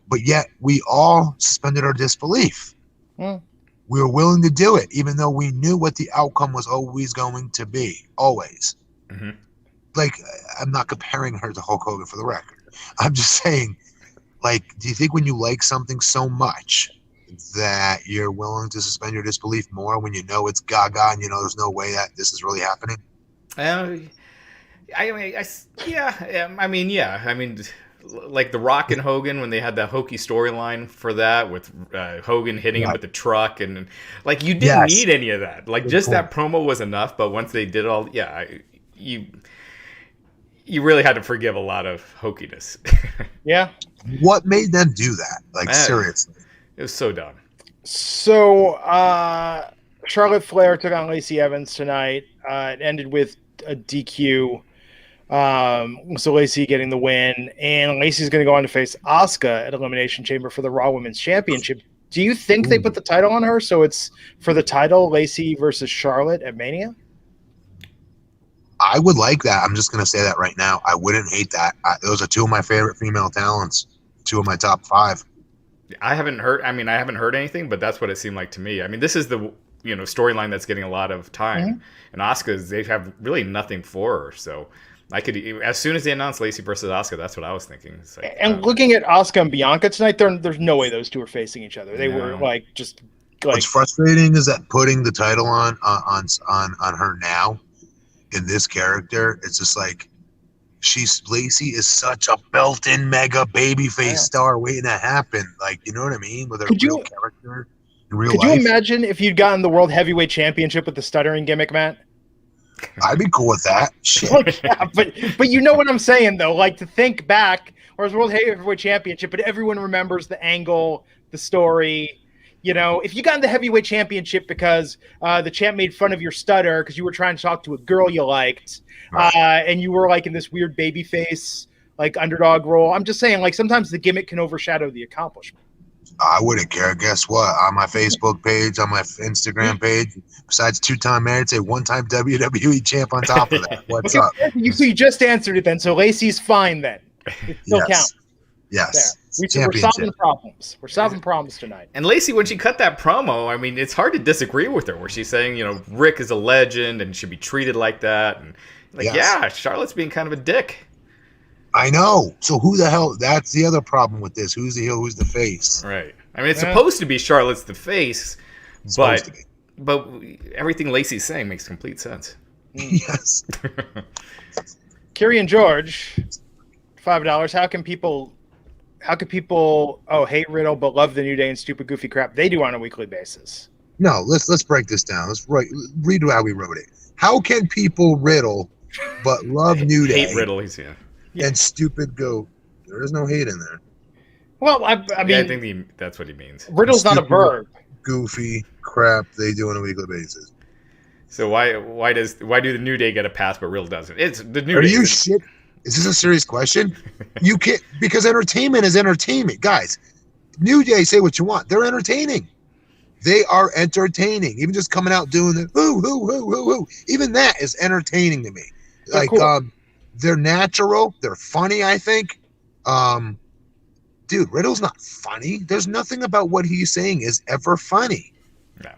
But yet, we all suspended our disbelief. Mm. We were willing to do it, even though we knew what the outcome was always going to be. Always. Mm-hmm. Like, I'm not comparing her to Hulk Hogan for the record. I'm just saying, like, do you think when you like something so much that you're willing to suspend your disbelief more when you know it's gaga and you know there's no way that this is really happening? Like The Rock and Hogan when they had that hokey storyline for that with Hogan hitting him with the truck, and like you didn't need any of that. Like just that promo was enough. But once they did all, you really had to forgive a lot of hokiness. Yeah. What made them do that? Like, seriously. It was so dumb. So, Charlotte Flair took on Lacey Evans tonight. It ended with a DQ. So Lacey getting the win. And Lacey's going to go on to face Asuka at Elimination Chamber for the Raw Women's Championship. Do you think they put the title on her? So it's for the title, Lacey versus Charlotte at Mania? I would like that. I'm just going to say that right now. I wouldn't hate that. Those are two of my favorite female talents. Two of my top 5. I haven't heard anything, but that's what it seemed like to me. I mean, this is the storyline that's getting a lot of time. Mm-hmm. And Asuka's, they have really nothing for her. So I could, as soon as they announced Lacey versus Asuka, that's what I was thinking. It's like, looking at Asuka and Bianca tonight, there's no way those two are facing each other. They were like just. What's frustrating is that putting the title on her now in this character, it's just like. Lacey is such a built-in mega babyface star waiting to happen. Like, you know what I mean? With her real character in real life. Could you imagine if you'd gotten the World Heavyweight Championship with the stuttering gimmick, Matt? I'd be cool with that. Shit. Like, yeah, but you know what I'm saying, though. Like, to think back, or as World Heavyweight Championship, but everyone remembers the angle, the story. You know, if you got in the Heavyweight Championship because the champ made fun of your stutter because you were trying to talk to a girl you liked, and you were like in this weird baby face, like underdog role. I'm just saying, like, sometimes the gimmick can overshadow the accomplishment. I wouldn't care. Guess what? On my Facebook page, on my Instagram page, besides 2-time married, say 1-time WWE champ on top of that. What's up? You just answered it then. So Lacey's fine then. It still counts. Yes. We're solving problems. We're solving problems tonight. And Lacey, when she cut that promo, I mean, it's hard to disagree with her, where she's saying, Rick is a legend and should be treated like that. And yeah, Charlotte's being kind of a dick. I know. So who the hell? That's the other problem with this. Who's the heel? Who's the face? Right. I mean, it's supposed to be Charlotte's the face, but everything Lacey's saying makes complete sense. Yes. Kiri and George, $5. How can people hate Riddle but love the New Day and stupid goofy crap they do on a weekly basis? No, let's break this down. Let's read how we wrote it. How can people Riddle but love New Day? Hate Riddle, he's here. And stupid goat. There is no hate in there. Well, I mean, I think that's what he means. Riddle's not a verb. Goofy crap they do on a weekly basis. So why do the New Day get a pass but Riddle doesn't? It's the New Day. Are you shit? Is this a serious question? You can't, because entertainment is entertainment, guys. New Day, say what you want. They're entertaining. They are entertaining. Even just coming out doing the who. Even that is entertaining to me. They're cool. They're natural. They're funny, I think. Dude, Riddle's not funny. There's nothing about what he's saying is ever funny. No.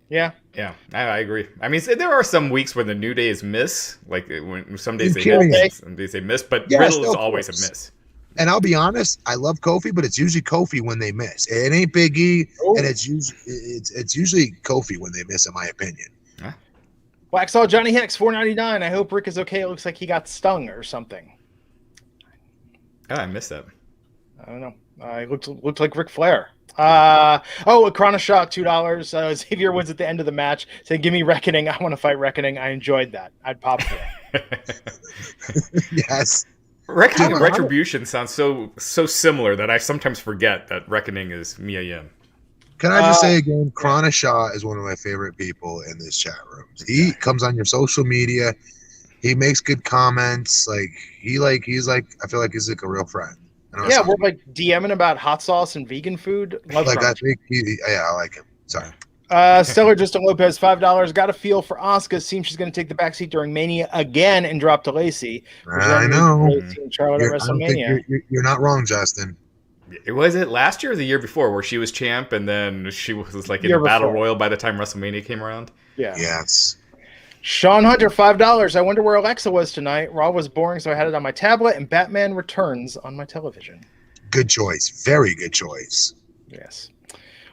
Yeah. Yeah, I agree. I mean, there are some weeks when the New Day is miss. Like when some days they miss, but Riddle is always a miss. And I'll be honest, I love Kofi, but it's usually Kofi when they miss. It ain't Big E, and it's usually Kofi when they miss, in my opinion. Huh? Waxall Johnny Hicks, $4.99. I hope Rick is okay. It looks like he got stung or something. Oh, I missed that. I don't know. It looked like Ric Flair. A Chrono Shot, $2. Xavier wins at the end of the match, saying, "Give me Reckoning. I want to fight Reckoning." I enjoyed that. I'd pop for it. Yes. Reckoning and Retribution sounds so similar that I sometimes forget that Reckoning is Mia Yim. Can I just say again, Chrono Shot is one of my favorite people in this chat room. He comes on your social media. He makes good comments. He's like I feel like he's like a real friend. Yeah, we're like DMing about hot sauce and vegan food. Love I think I like him. Sorry. Stellar Justin Lopez, $5. Got a feel for Asuka. Seems she's going to take the backseat during Mania again and drop to Lacey. I know. Lacey and Charlotte at WrestleMania. You're not wrong, Justin. Was it last year or the year before where she was champ and then she was like in the Battle Royal by the time WrestleMania came around? Yeah. Yes. Sean Hunter, $5. I wonder where Alexa was tonight. Raw was boring, so I had it on my tablet, and Batman Returns on my television. Good choice. Very good choice. Yes.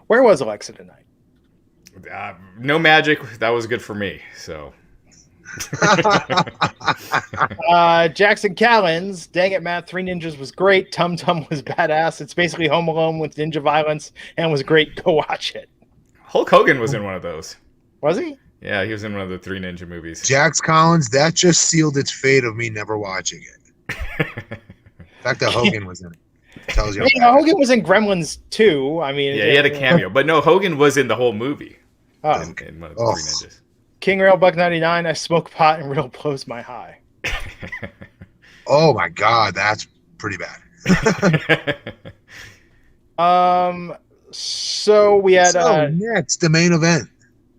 Where was Alexa tonight? No magic. That was good for me. So. Jackson Callens, dang it, Matt. Three Ninjas was great. Tum Tum was badass. It's basically Home Alone with ninja violence and was great. Go watch it. Hulk Hogan was in one of those. Was he? Yeah, he was in one of the Three Ninja movies. Jax Collins, that just sealed its fate of me never watching it. The fact that Hogan was in it tells you. Hogan was in Gremlins too. I mean, yeah, he had a cameo, but no, Hogan was in the whole movie. Oh. In one of the Three Ninjas. King Rail Buck 99. I smoke pot and Riddle blows my high. Oh my God, that's pretty bad. So we had next the main event.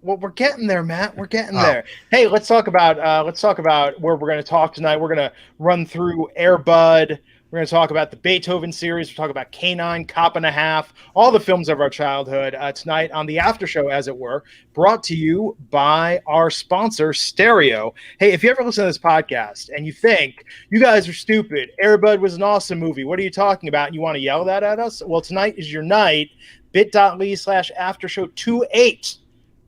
Well, we're getting there, Matt. We're getting there. Hey, let's talk about where we're going to talk tonight. We're going to run through Air Bud. We're going to talk about the Beethoven series. We'll talk about Canine, Cop and a Half, all the films of our childhood tonight on the after show, as it were, brought to you by our sponsor, Stereo. Hey, if you ever listen to this podcast and you think you guys are stupid, Air Bud was an awesome movie, what are you talking about? And you want to yell that at us? Well, tonight is your night. bit.ly/aftershow28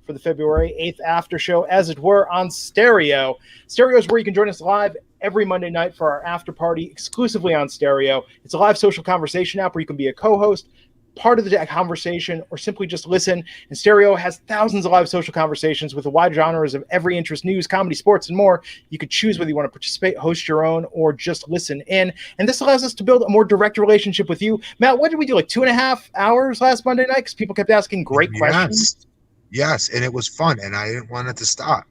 for the February 8th after show, as it were, on Stereo. Stereo is where you can join us live every Monday night for our after party exclusively on Stereo. It's a live social conversation app where you can be a co-host, part of the conversation, or simply just listen. And Stereo has thousands of live social conversations with a wide genres of every interest, news, comedy, sports, and more. You could choose whether you want to participate, host your own, or just listen in. And this allows us to build a more direct relationship with you. Matt, what did we do, like 2.5 hours last Monday night? Because people kept asking great questions. Yes, and it was fun, and I didn't want it to stop.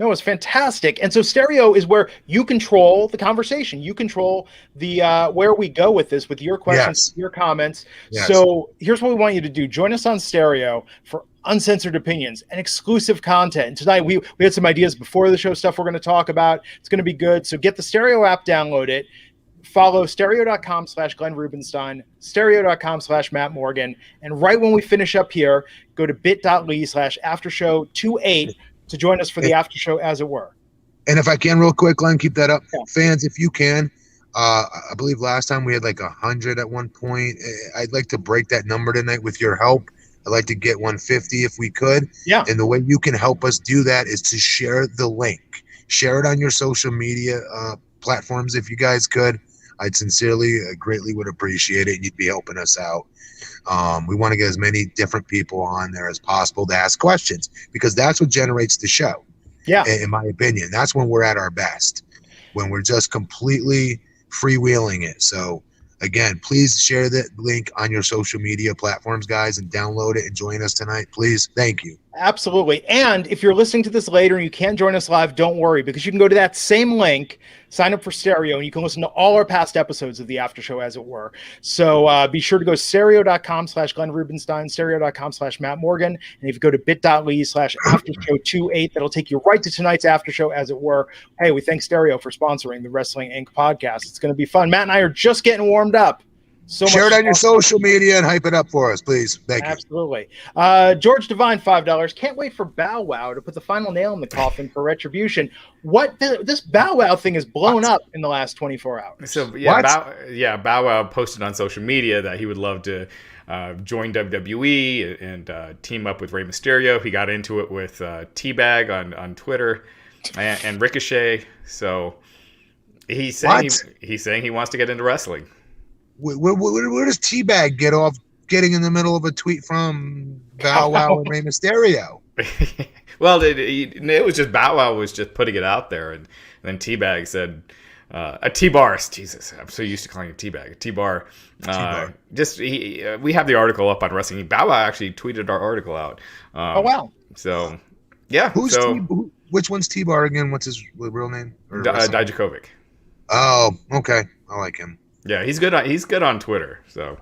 No, it's fantastic. And so Stereo is where you control the conversation. You control the where we go with this, with your questions, your comments. Yes. So here's what we want you to do. Join us on Stereo for uncensored opinions and exclusive content. And tonight we had some ideas before the show, stuff we're going to talk about. It's going to be good. So get the Stereo app, download it. follow stereo.com/Glenn Rubenstein, stereo.com/Matt Morgan. And right when we finish up here, go to bit.ly/aftershow28 to join us for the after show, as it were. And if I can real quick, Glenn, keep that up. Yeah. Fans, if you can, I believe last time we had like 100 at one point. I'd like to break that number tonight with your help. I'd like to get 150 if we could. Yeah. And the way you can help us do that is to share the link. Share it on your social media platforms if you guys could. I'd sincerely, greatly would appreciate it. You'd be helping us out. We want to get as many different people on there as possible to ask questions, because that's what generates the show. Yeah. In my opinion, that's when we're at our best, when we're just completely freewheeling it. So again, please share that link on your social media platforms, guys, and download it and join us tonight, please. Thank you. Absolutely. And if you're listening to this later and you can't join us live, don't worry, because you can go to that same link, sign up for Stereo, and you can listen to all our past episodes of the after show, as it were. So be sure to go stereo.com/Glenn Rubenstein, stereo.com/Matt Morgan. And if you go to bit.ly/aftershow28, that'll take you right to tonight's after show, as it were. Hey, we thank Stereo for sponsoring the Wrestling Inc. podcast. It's going to be fun. Matt and I are just getting warmed up. So share it on your awesome. social media and hype it up for us, please. Thank you. Absolutely. George Devine, $5. Can't wait for Bow Wow to put the final nail in the coffin for Retribution. This Bow Wow thing is blown up in the last 24 hours. So Bow Wow posted on social media that he would love to join WWE and team up with Rey Mysterio. He got into it with Teabag on Twitter and Ricochet. So he's saying he wants to get into wrestling. Where does Teabag get off getting in the middle of a tweet from Bow Wow and Rey Mysterio? Well, it was just Bow Wow was just putting it out there, and then Teabag said, a T-Bar, Jesus, I'm so used to calling it Teabag. T-Bar. We have the article up on Wrestling. Bow Wow actually tweeted our article out. Oh, wow. So, yeah. Which one's T-Bar again? What's his real name? Dijakovic. Oh, okay. I like him. Yeah, he's good on Twitter. So,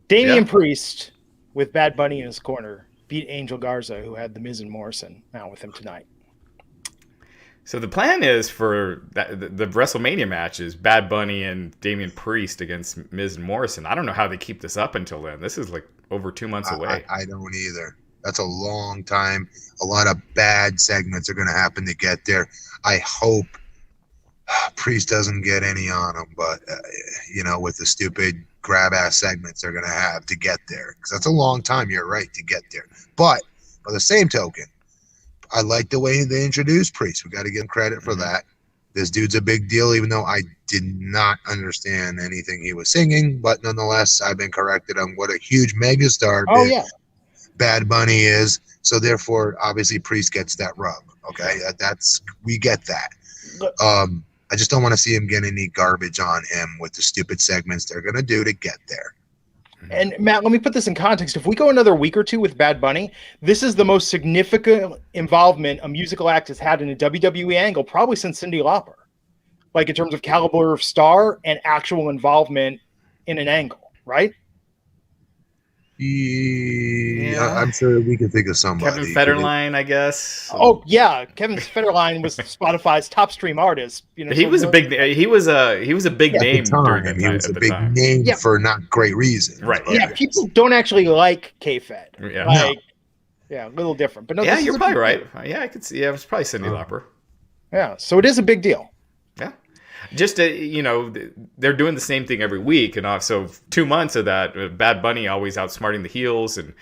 Damian Priest with Bad Bunny in his corner beat Angel Garza, who had the Miz and Morrison out with him tonight. So the plan is for the WrestleMania match is Bad Bunny and Damian Priest against Miz and Morrison. I don't know how they keep this up until then. This is like over 2 months away. I don't either. That's a long time. A lot of bad segments are going to happen to get there. I hope Priest doesn't get any on him, but with the stupid grab ass segments they're gonna have to get there, because that's a long time. You're right, to get there. But by the same token, I like the way they introduced Priest. We got to give him credit for that. This dude's a big deal, even though I did not understand anything he was singing. But nonetheless, I've been corrected on what a huge megastar Bad Bunny is. So therefore, obviously, Priest gets that rub. Okay, we get that. I just don't want to see him get any garbage on him with the stupid segments they're going to do to get there. And Matt, let me put this in context. If we go another week or two with Bad Bunny, this is the most significant involvement a musical act has had in a WWE angle probably since Cyndi Lauper. Like in terms of caliber of star and actual involvement in an angle, right? Yeah, I'm sure we can think of somebody. Kevin Federline, I guess. Oh yeah, Kevin Federline was Spotify's top stream artist. He was a big name during that time. He was a big name for not great reasons. Right. Yeah, people don't actually like K-Fed. Yeah. A little different. But no, yeah, you're probably right. Yeah, I could see. Yeah, it was probably Cyndi Lauper. Yeah, so it is a big deal. Yeah. Just they're doing the same thing every week, and so 2 months of that, Bad Bunny always outsmarting the heels, and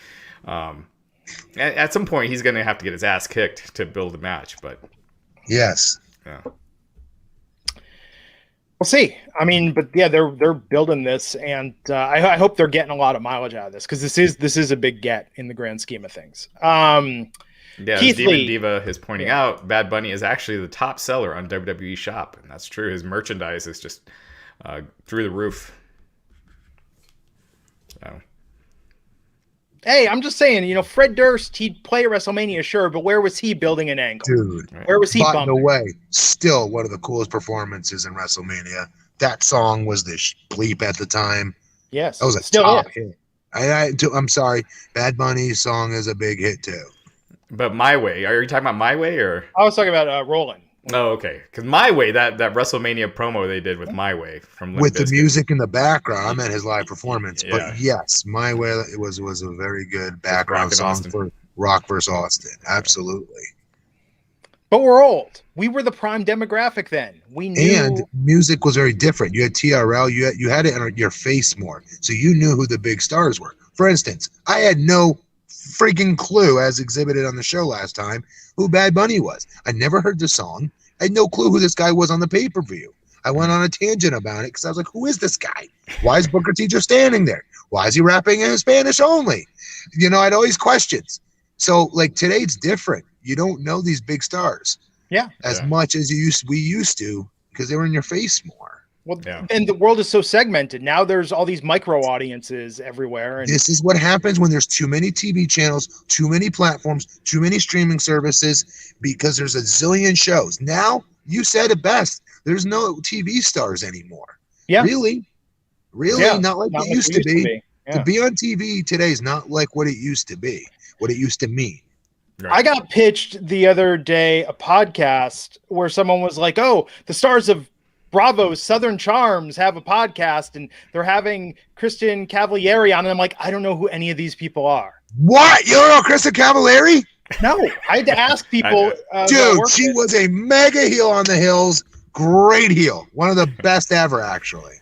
at some point he's going to have to get his ass kicked to build a match. But yes, yeah, we'll see. I mean, but yeah, they're building this, and I hope they're getting a lot of mileage out of this, because this is a big get in the grand scheme of things. Yeah, as Demon Diva is pointing out, Bad Bunny is actually the top seller on WWE Shop, and that's true. His merchandise is just through the roof. So. Hey, I'm just saying, Fred Durst, he'd play at WrestleMania, sure, but where was he building an angle? Dude. Where was he bumping? By the way, still one of the coolest performances in WrestleMania. That song was the bleep at the time. Yes. That was a top hit. I'm sorry, Bad Bunny's song is a big hit, too. But My Way, are you talking about My Way, or? I was talking about Rollin'. Oh, okay. Because My Way, that WrestleMania promo they did with My Way from Limp With the Bizkit. music in the background, I meant his live performance. Yeah. But yes, My Way was a very good background song Austin. for Rock vs. Austin. Absolutely. But we're old. We were the prime demographic then. We knew. And music was very different. You had TRL. You had it in your face more, so you knew who the big stars were. For instance, I had no freaking clue, as exhibited on the show last time, who Bad Bunny was. I never heard the song. I had no clue who this guy was on the pay-per-view. I went on a tangent about it because I was like, who is this guy? Why is Booker T just standing there? Why is he rapping in Spanish only? You know, I had all these questions. So, like, today it's different. You don't know these big stars as much as we used to because they were in your face more. Well, and the world is so segmented. Now there's all these micro audiences everywhere. And this is what happens when there's too many TV channels, too many platforms, too many streaming services, because there's a zillion shows. Now, you said it best. There's no TV stars anymore. Yeah. Really, not like it used to be. Yeah. To be on TV today is not like what it used to be, what it used to mean. Right. I got pitched the other day a podcast where someone was like, oh, the stars of Bravo's Southern Charms have a podcast and they're having Kristen Cavalieri on. And I'm like, I don't know who any of these people are. What? You don't know Kristen Cavalieri? No, I had to ask people. Dude, she was a mega heel on the Hills. Great heel. One of the best ever, actually.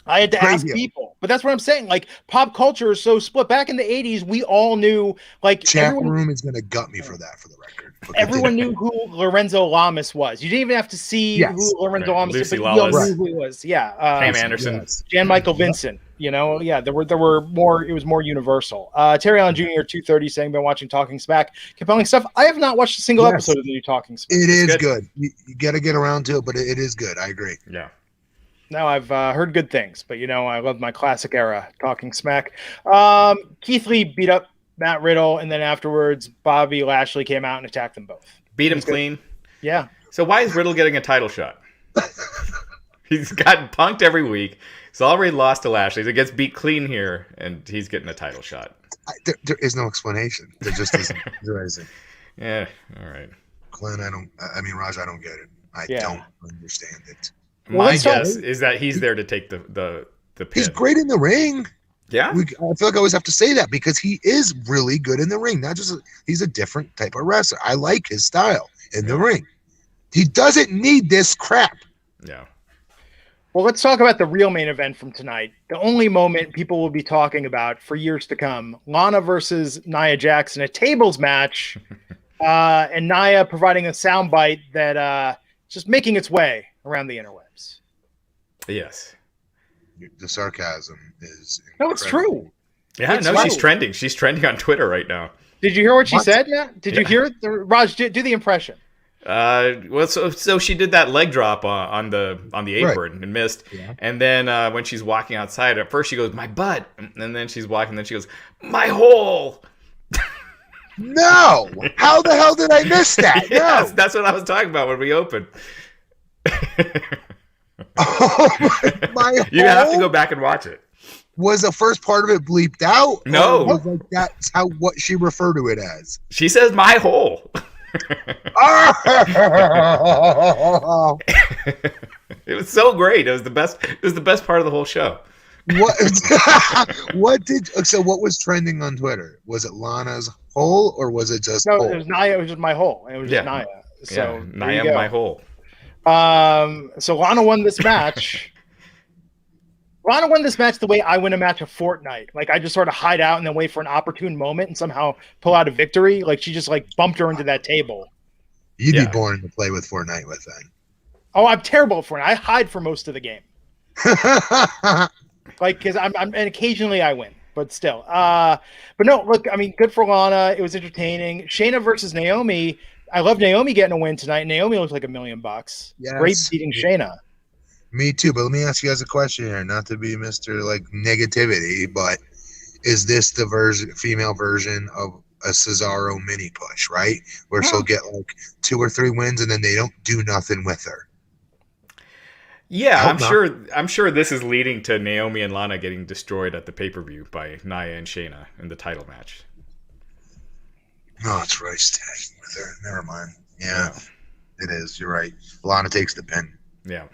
I had to ask people, but that's what I'm saying. Like, pop culture is so split. Back in the 80s, we all knew, like, chat room is going to gut me for that, for the record. Everyone knew who Lorenzo Lamas was. You didn't even have to see who Lorenzo Lamas was, but you all knew who he was. Yeah. Pam Anderson. Jan Michael Vincent. You know, there were more, it was more universal. Terry Allen Jr. 230 saying, been watching Talking Smack. Compelling stuff. I have not watched a single episode of the new Talking Smack. It is good. You got to get around to it, but it is good. I agree. Yeah. No, I've heard good things, but you know, I love my classic era Talking Smack. Keith Lee beat up Matt Riddle, and then afterwards, Bobby Lashley came out and attacked them both. Beat him clean. Yeah. So why is Riddle getting a title shot? He's gotten punked every week. He's already lost to Lashley. He gets beat clean here, and he's getting a title shot. There is no explanation. There just isn't. There isn't. Yeah. All right. Glenn, Raj, I don't get it. I don't understand it. My guess is that he's there to take the pin. He's great in the ring. Yeah. I feel like I always have to say that because he is really good in the ring. Not just he's a different type of wrestler. I like his style in the ring. He doesn't need this crap. Yeah. Well, let's talk about the real main event from tonight. The only moment people will be talking about for years to come. Lana versus Nia Jax in a tables match. And Nia providing a soundbite that just making its way around the interwebs. Yes. The sarcasm is incredible. No, it's true. Yeah, she's trending. She's trending on Twitter right now. Did you hear what she said, Matt? Did you hear it? Raj, do the impression. Well, so she did that leg drop on the apron and missed, and then when she's walking outside, at first she goes, "My butt," and then she's walking, then she goes, "My hole." No, how the hell did I miss that? Yes, that's what I was talking about when we opened. You have to go back and watch it. Was the first part of it bleeped out? No, was like that's what she referred to it as. She says "my hole." It was so great. It was the best. It was the best part of the whole show. What was trending on Twitter? Was it Lana's hole or was it just no? hole? It was Nia. It was just my hole. It was just Nia. So Nia, my hole. So Lana won this match. Lana won this match the way I win a match of Fortnite. Like, I just sort of hide out and then wait for an opportune moment and somehow pull out a victory. Like, she just, like, bumped her into that table. You'd be boring to play with Fortnite with then. Oh, I'm terrible at Fortnite. I hide for most of the game. Like, because and occasionally I win, but still. But no, look, I mean, good for Lana. It was entertaining. Shayna versus Naomi. I love Naomi getting a win tonight. Naomi looks like $1 million. Yes. Great beating Shayna. Me too, but let me ask you guys a question here, not to be Mr. like negativity, but is this the female version of a Cesaro mini push, right? Where she'll get like 2 or 3 wins and then they don't do nothing with her. Yeah, I'm sure this is leading to Naomi and Lana getting destroyed at the pay-per-view by Nia and Shayna in the title match. Oh, it's Rice tagging with her. Never mind. Yeah. It is. You're right. Lana takes the pin. Yeah.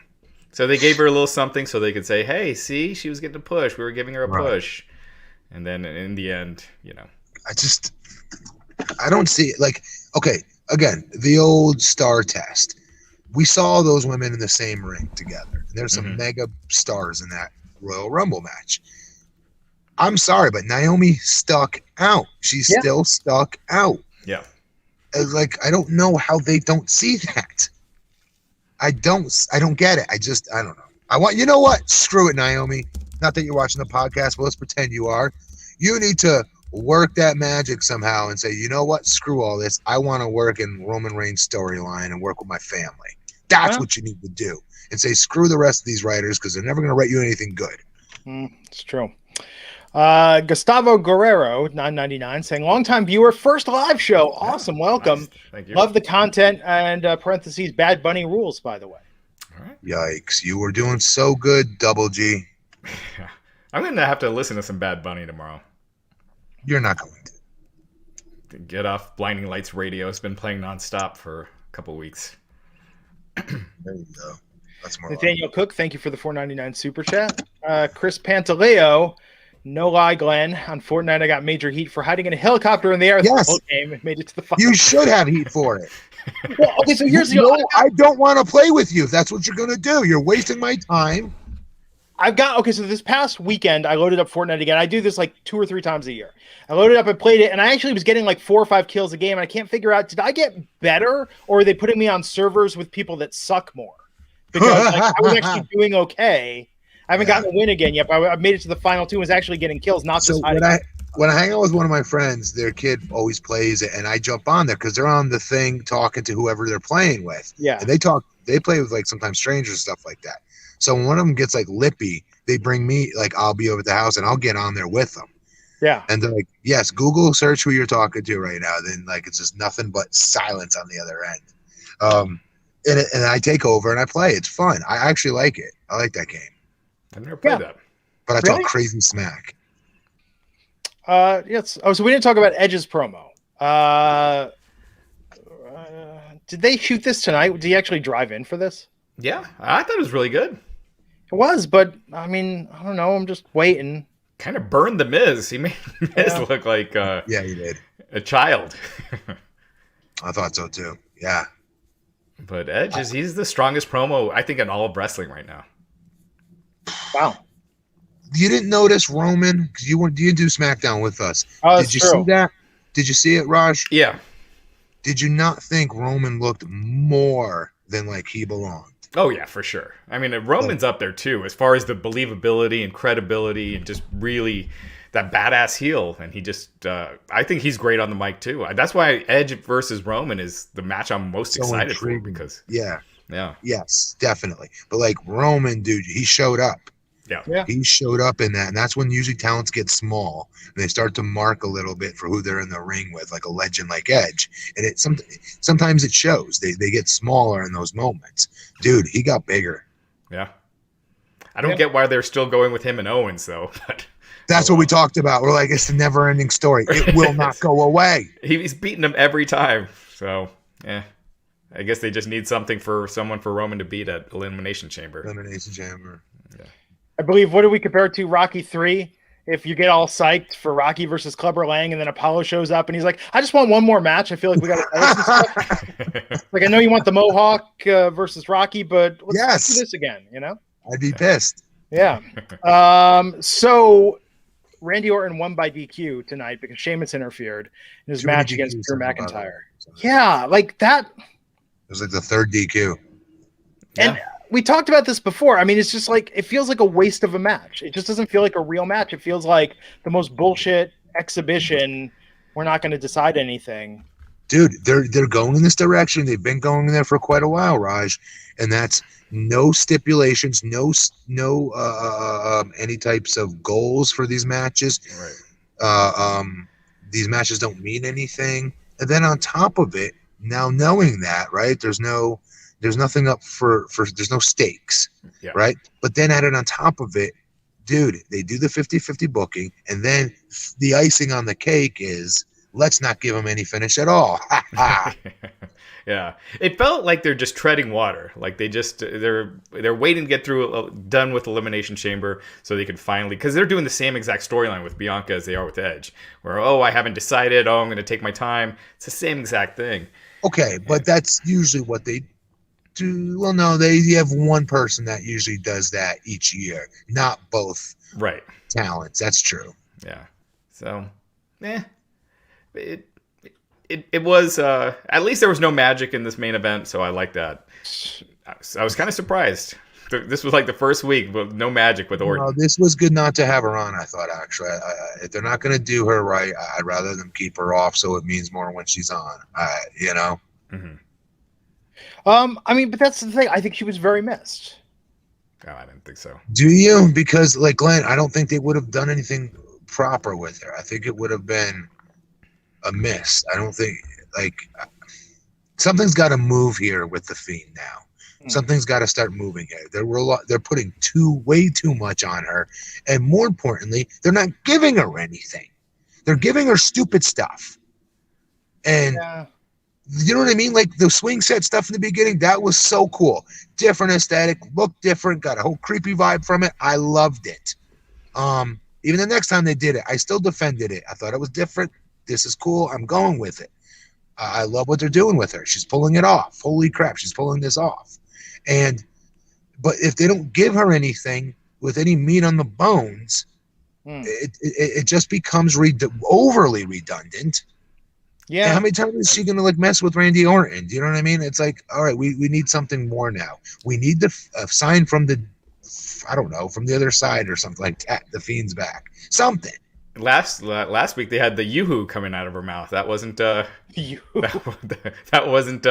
So they gave her a little something so they could say, hey, see, she was getting a push. We were giving her a push. And then in the end, I don't see it. Like, okay, again, the old star test. We saw those women in the same ring together. And there's some mega stars in that Royal Rumble match. I'm sorry, but Naomi stuck out. She's still stuck out. Yeah. Like, I don't know how they don't see that. I don't get it. I don't know. You know what? Screw it, Naomi. Not that you're watching the podcast, but let's pretend you are. You need to work that magic somehow and say, you know what? Screw all this. I want to work in Roman Reigns' storyline and work with my family. That's what you need to do. And say, screw the rest of these writers because they're never going to write you anything good. It's true. Gustavo Guerrero, $9.99, saying, longtime viewer, first live show. Awesome. Welcome. Nice. Thank you. Love the content and parentheses, Bad Bunny rules, by the way. All right. Yikes. You were doing so good, Double G. I'm going to have to listen to some Bad Bunny tomorrow. You're not going to. Get off Blinding Lights radio. It's been playing nonstop for a couple weeks. There you go. That's more Nathaniel Cook, thank you for the $4.99 super chat. Chris Pantaleo, no lie, Glenn. On Fortnite, I got major heat for hiding in a helicopter in the air. Yes. The whole game made it to the final. You should have heat for it. Well, okay, so here's the I don't want to play with you if that's what you're going to do. You're wasting my time. So this past weekend, I loaded up Fortnite again. I do this like 2 or 3 times a year. I loaded up and played it, and I actually was getting like 4 or 5 kills a game, and I can't figure out, did I get better, or are they putting me on servers with people that suck more? Because I was actually doing okay. I haven't gotten a win again yet, but I made it to the final 2 and was actually getting kills, not just hiding. When I hang out with one of my friends, their kid always plays it, and I jump on there because they're on the thing talking to whoever they're playing with. Yeah. And they play with like sometimes strangers, stuff like that. So when one of them gets like lippy, they bring me, like, I'll be over at the house and I'll get on there with them. Yeah. And they're like, yes, Google search who you're talking to right now. Then like it's just nothing but silence on the other end. And I take over and I play. It's fun. I actually like it. I like that game. I've never played that. But I talk crazy smack. Yes. Oh, so we didn't talk about Edge's promo. Did they shoot this tonight? Did he actually drive in for this? Yeah, I thought it was really good. It was, but I mean, I don't know. I'm just waiting. Kind of burned the Miz. He made Miz look like yeah, he did. A child. I thought so too. Yeah. But Edge he's the strongest promo, I think, in all of wrestling right now. Wow. You didn't notice Roman because you didn't do SmackDown with us. Oh, did you see that? Did you see it, Raj? Yeah. Did you not think Roman looked more than like he belonged? Oh, yeah, for sure. I mean, Roman's up there, too, as far as the believability and credibility and just really that badass heel. And he just, I think he's great on the mic, too. That's why Edge versus Roman is the match I'm most excited for. Because Yeah. Yes, definitely. But like Roman, dude, he showed up. Yeah. He showed up in that. And that's when usually talents get small and they start to mark a little bit for who they're in the ring with, like a legend like Edge. And sometimes it shows. They get smaller in those moments. Dude, he got bigger. Yeah. I don't get why they're still going with him and Owens, though. But that's what we talked about. We're like, it's a never-ending story. It will not go away. He's beating him every time. So, yeah. I guess they just need someone for Roman to beat at Elimination Chamber. Elimination Chamber. Yeah. I believe, what do we compare it to? Rocky 3? If you get all psyched for Rocky versus Clubber Lang and then Apollo shows up and he's like, I just want one more match. I feel like we got to like, I know you want the Mohawk versus Rocky, but let's do this again, you know? I'd be pissed. Yeah. So Randy Orton won by DQ tonight because Sheamus interfered in his match against Drew McIntyre. Yeah, like that. It was like the third DQ. And we talked about this before. I mean, it's just like, it feels like a waste of a match. It just doesn't feel like a real match. It feels like the most bullshit exhibition. We're not going to decide anything. Dude, they're going in this direction. They've been going in there for quite a while, Raj. And that's no stipulations, no any types of goals for these matches. Right. These matches don't mean anything. And then on top of it, now knowing that, right, there's nothing up for there's no stakes, right? But then added on top of it, dude, they do the 50-50 booking, and then the icing on the cake is let's not give them any finish at all. Yeah, it felt like they're just treading water. Like they're waiting to get done with Elimination Chamber so they can finally, because they're doing the same exact storyline with Bianca as they are with Edge, where I haven't decided. I'm going to take my time. It's the same exact thing. Okay, but that's usually what they do. Well, no, they have one person that usually does that each year, not both. Right. Talents. That's true. Yeah. So, It was, at least there was no magic in this main event, so I like that. I was kind of surprised. This was like the first week, but no magic with Orton. No, this was good not to have her on, I thought, actually. If they're not going to do her right, I'd rather them keep her off so it means more when she's on, Mm-hmm. I mean, but that's the thing. I think she was very missed. Oh, I didn't think so. Do you? Because, like, Glenn, I don't think they would have done anything proper with her. I think it would have been a miss. I don't think, like, something's got to move here with the Fiend now. Something's got to start moving here. They're putting way too much on her, and more importantly, they're not giving her anything. They're giving her stupid stuff, and you know what I mean. Like the swing set stuff in the beginning, that was so cool. Different aesthetic, looked different, got a whole creepy vibe from it. I loved it. Even the next time they did it, I still defended it. I thought it was different. This is cool. I'm going with it. I love what they're doing with her. She's pulling it off. Holy crap, she's pulling this off. But if they don't give her anything with any meat on the bones, it just becomes overly redundant. Yeah. And how many times is she going to like mess with Randy Orton? Do you know what I mean? It's like, all right, we need something more now. We need the sign from the, I don't know, from the other side or something like that. The Fiend's back. Something. Last week they had the yoo-hoo coming out of her mouth. That wasn't that wasn't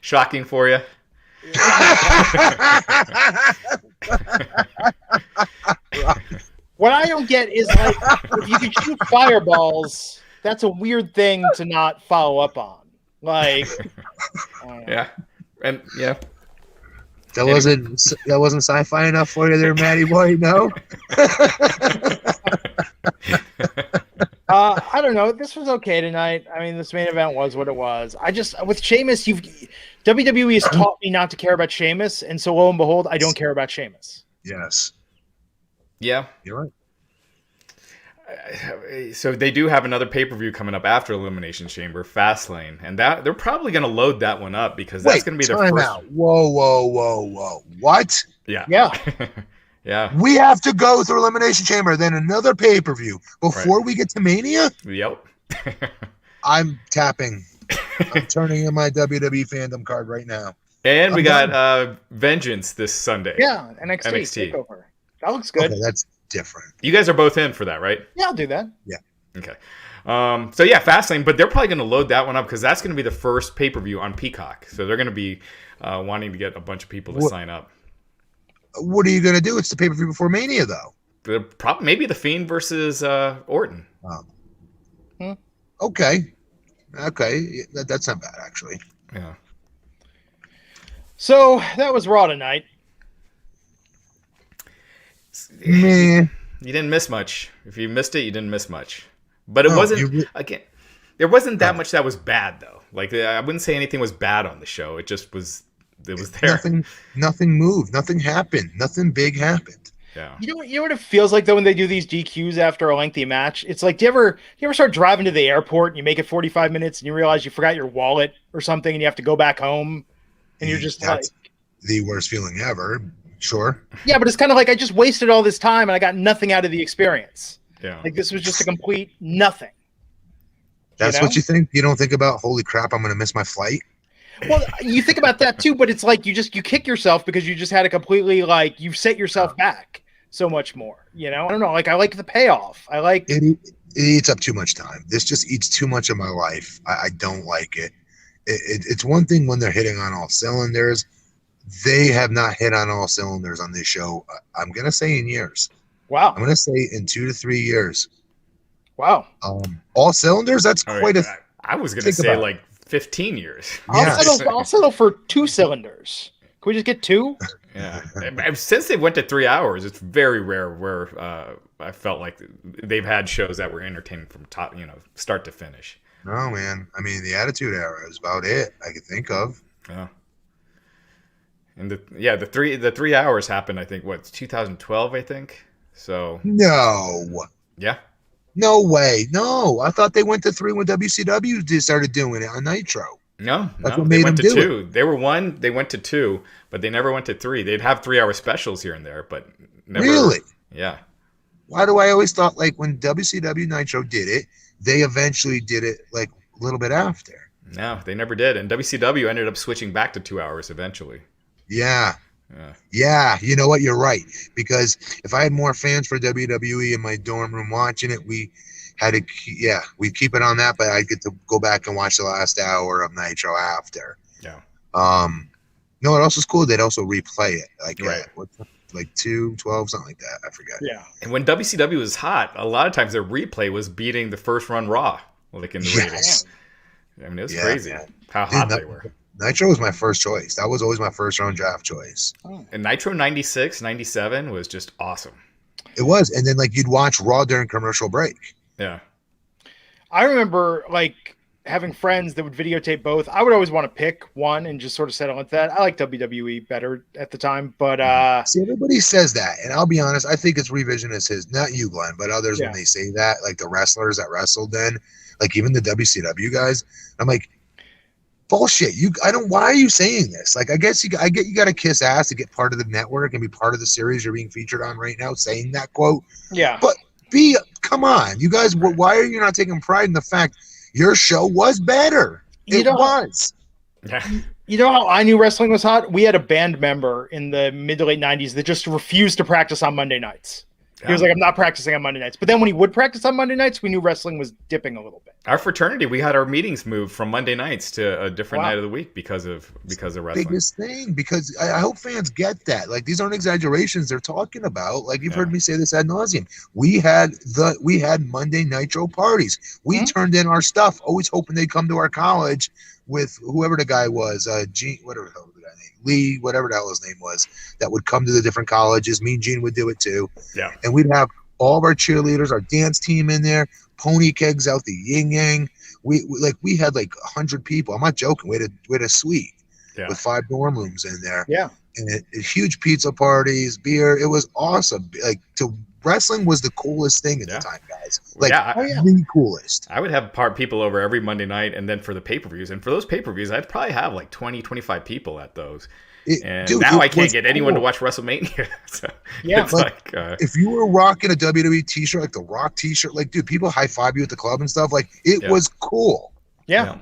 shocking for you. What I don't get is like if you can shoot fireballs, that's a weird thing to not follow up on. Like, yeah, and yeah. That wasn't sci-fi enough for you there, Matty boy. No. I don't know. This was okay tonight. I mean, this main event was what it was. With Sheamus, WWE has taught me not to care about Sheamus, and so lo and behold, I don't care about Sheamus. Yes. Yeah, you're right. So they do have another pay-per-view coming up after Elimination Chamber, Fastlane, and that they're probably going to load that one up because that's going to be their first. Out. Whoa! What? Yeah. Yeah. We have to go through Elimination Chamber, then another pay-per-view before we get to Mania? Yep. I'm tapping. I'm turning in my WWE fandom card right now. And we got Vengeance this Sunday. Yeah, NXT. Takeover. That looks good. Okay, that's different. You guys are both in for that, right? Yeah, I'll do that. Yeah. Okay. So yeah, Fastlane, but they're probably going to load that one up because that's going to be the first pay-per-view on Peacock. So they're going to be wanting to get a bunch of people to sign up. What are you going to do? It's the pay-per-view before Mania, though. Maybe the Fiend versus Orton. Okay. That's not bad, actually. Yeah. So that was Raw tonight. Man, you didn't miss much. If you missed it, you didn't miss much. But it wasn't again. There wasn't that much that was bad though. Like I wouldn't say anything was bad on the show. It just was. It was there. Nothing moved. Nothing happened. Nothing big happened. Yeah. You know what it feels like though when they do these DQs after a lengthy match? It's like, do you ever start driving to the airport and you make it 45 minutes and you realize you forgot your wallet or something and you have to go back home and you're just That's the worst feeling ever. Sure. Yeah, but it's kind of like I just wasted all this time and I got nothing out of the experience. Yeah. Like this was just a complete nothing. That's what you think? You don't think about, holy crap, I'm going to miss my flight? Well, you think about that too, but it's like you kick yourself because you just had a completely you've set yourself back so much more. I don't know. Like I like the payoff. I like it eats up too much time. This just eats too much of my life. I don't like it. It's one thing when they're hitting on all cylinders. They have not hit on all cylinders on this show. I'm gonna say in years. Wow. I'm gonna say in 2 to 3 years. Wow. All cylinders. That's quite a. I was gonna say like 15 years. I'll settle for 2 cylinders. Can we just get 2? Yeah. Since they went to 3 hours, it's very rare where I felt like they've had shows that were entertaining from top, start to finish. No, man. I mean, the Attitude Era is about it I could think of. Yeah. And the 3 hours happened, I think, 2012, I think. So No. yeah. No way. No. I thought they went to 3 when WCW started doing it on Nitro. No, That's no, what they made went to them do 2. They were 1, they went to 2, but they never went to 3. They'd have 3-hour specials here and there, but never. Really? Yeah. Why do I always thought like when WCW Nitro did it, they eventually did it like a little bit after? No, they never did. And WCW ended up switching back to 2 hours eventually. Yeah. Yeah. Yeah, you know what? You're right. Because if I had more fans for WWE in my dorm room watching it, we had to, we'd keep it on that, but I'd get to go back and watch the last hour of Nitro after. Yeah. No, what else was cool? They'd also replay it. Like, Right. Like 2:12, something like that. I forget. Yeah. And when WCW was hot, a lot of times their replay was beating the first run Raw, like in the ratings. I mean, it was crazy how hot they were. Nitro was my first choice. That was always my first round draft choice. And Nitro 96, 97 was just awesome. It was. And then, like, you'd watch Raw during commercial break. Yeah. I remember, like, having friends that would videotape both. I would always want to pick one and just sort of settle at that. I like WWE better at the time, but see, everybody says that, and I'll be honest, I think it's revisionist. Not you, Glenn, but others when they say that, like the wrestlers that wrestled then, like even the WCW guys. I'm like, bullshit. Why are you saying this? Like, I get you got to kiss ass to get part of the network and be part of the series you're being featured on right now, saying that quote. Yeah. But come on, you guys, why are you not taking pride in the fact your show was better? It was. Yeah. You know how I knew wrestling was hot? We had a band member in the mid to late 90s that just refused to practice on Monday nights. He was like, I'm not practicing on Monday nights. But then when he would practice on Monday nights, we knew wrestling was dipping a little bit. Our fraternity, we had our meetings moved from Monday nights to a different night of the week because of wrestling. Biggest thing, because I hope fans get that. Like, these aren't exaggerations they're talking about. Like, you've heard me say this ad nauseum. We had Monday Nitro parties. We turned in our stuff, always hoping they'd come to our college with whoever the guy was, whatever the hell the guy name, Lee, whatever the hell his name was, that would come to the different colleges. Me and Gene would do it too. Yeah. And we'd have all of our cheerleaders, our dance team in there, pony kegs out the yin yang. We had like 100 people. I'm not joking. We had a suite with 5 dorm rooms in there. Yeah. And huge pizza parties, beer. It was awesome. Like, wrestling was the coolest thing at the time, guys. Like, the coolest. I would have people over every Monday night, and then for the pay-per-views. And for those pay-per-views, I'd probably have like 20, 25 people at those. Now I can't get anyone to watch WrestleMania. So it's like if you were rocking a WWE t-shirt, like the Rock t-shirt, like, dude, people high-five you at the club and stuff. Like, it was cool. Yeah.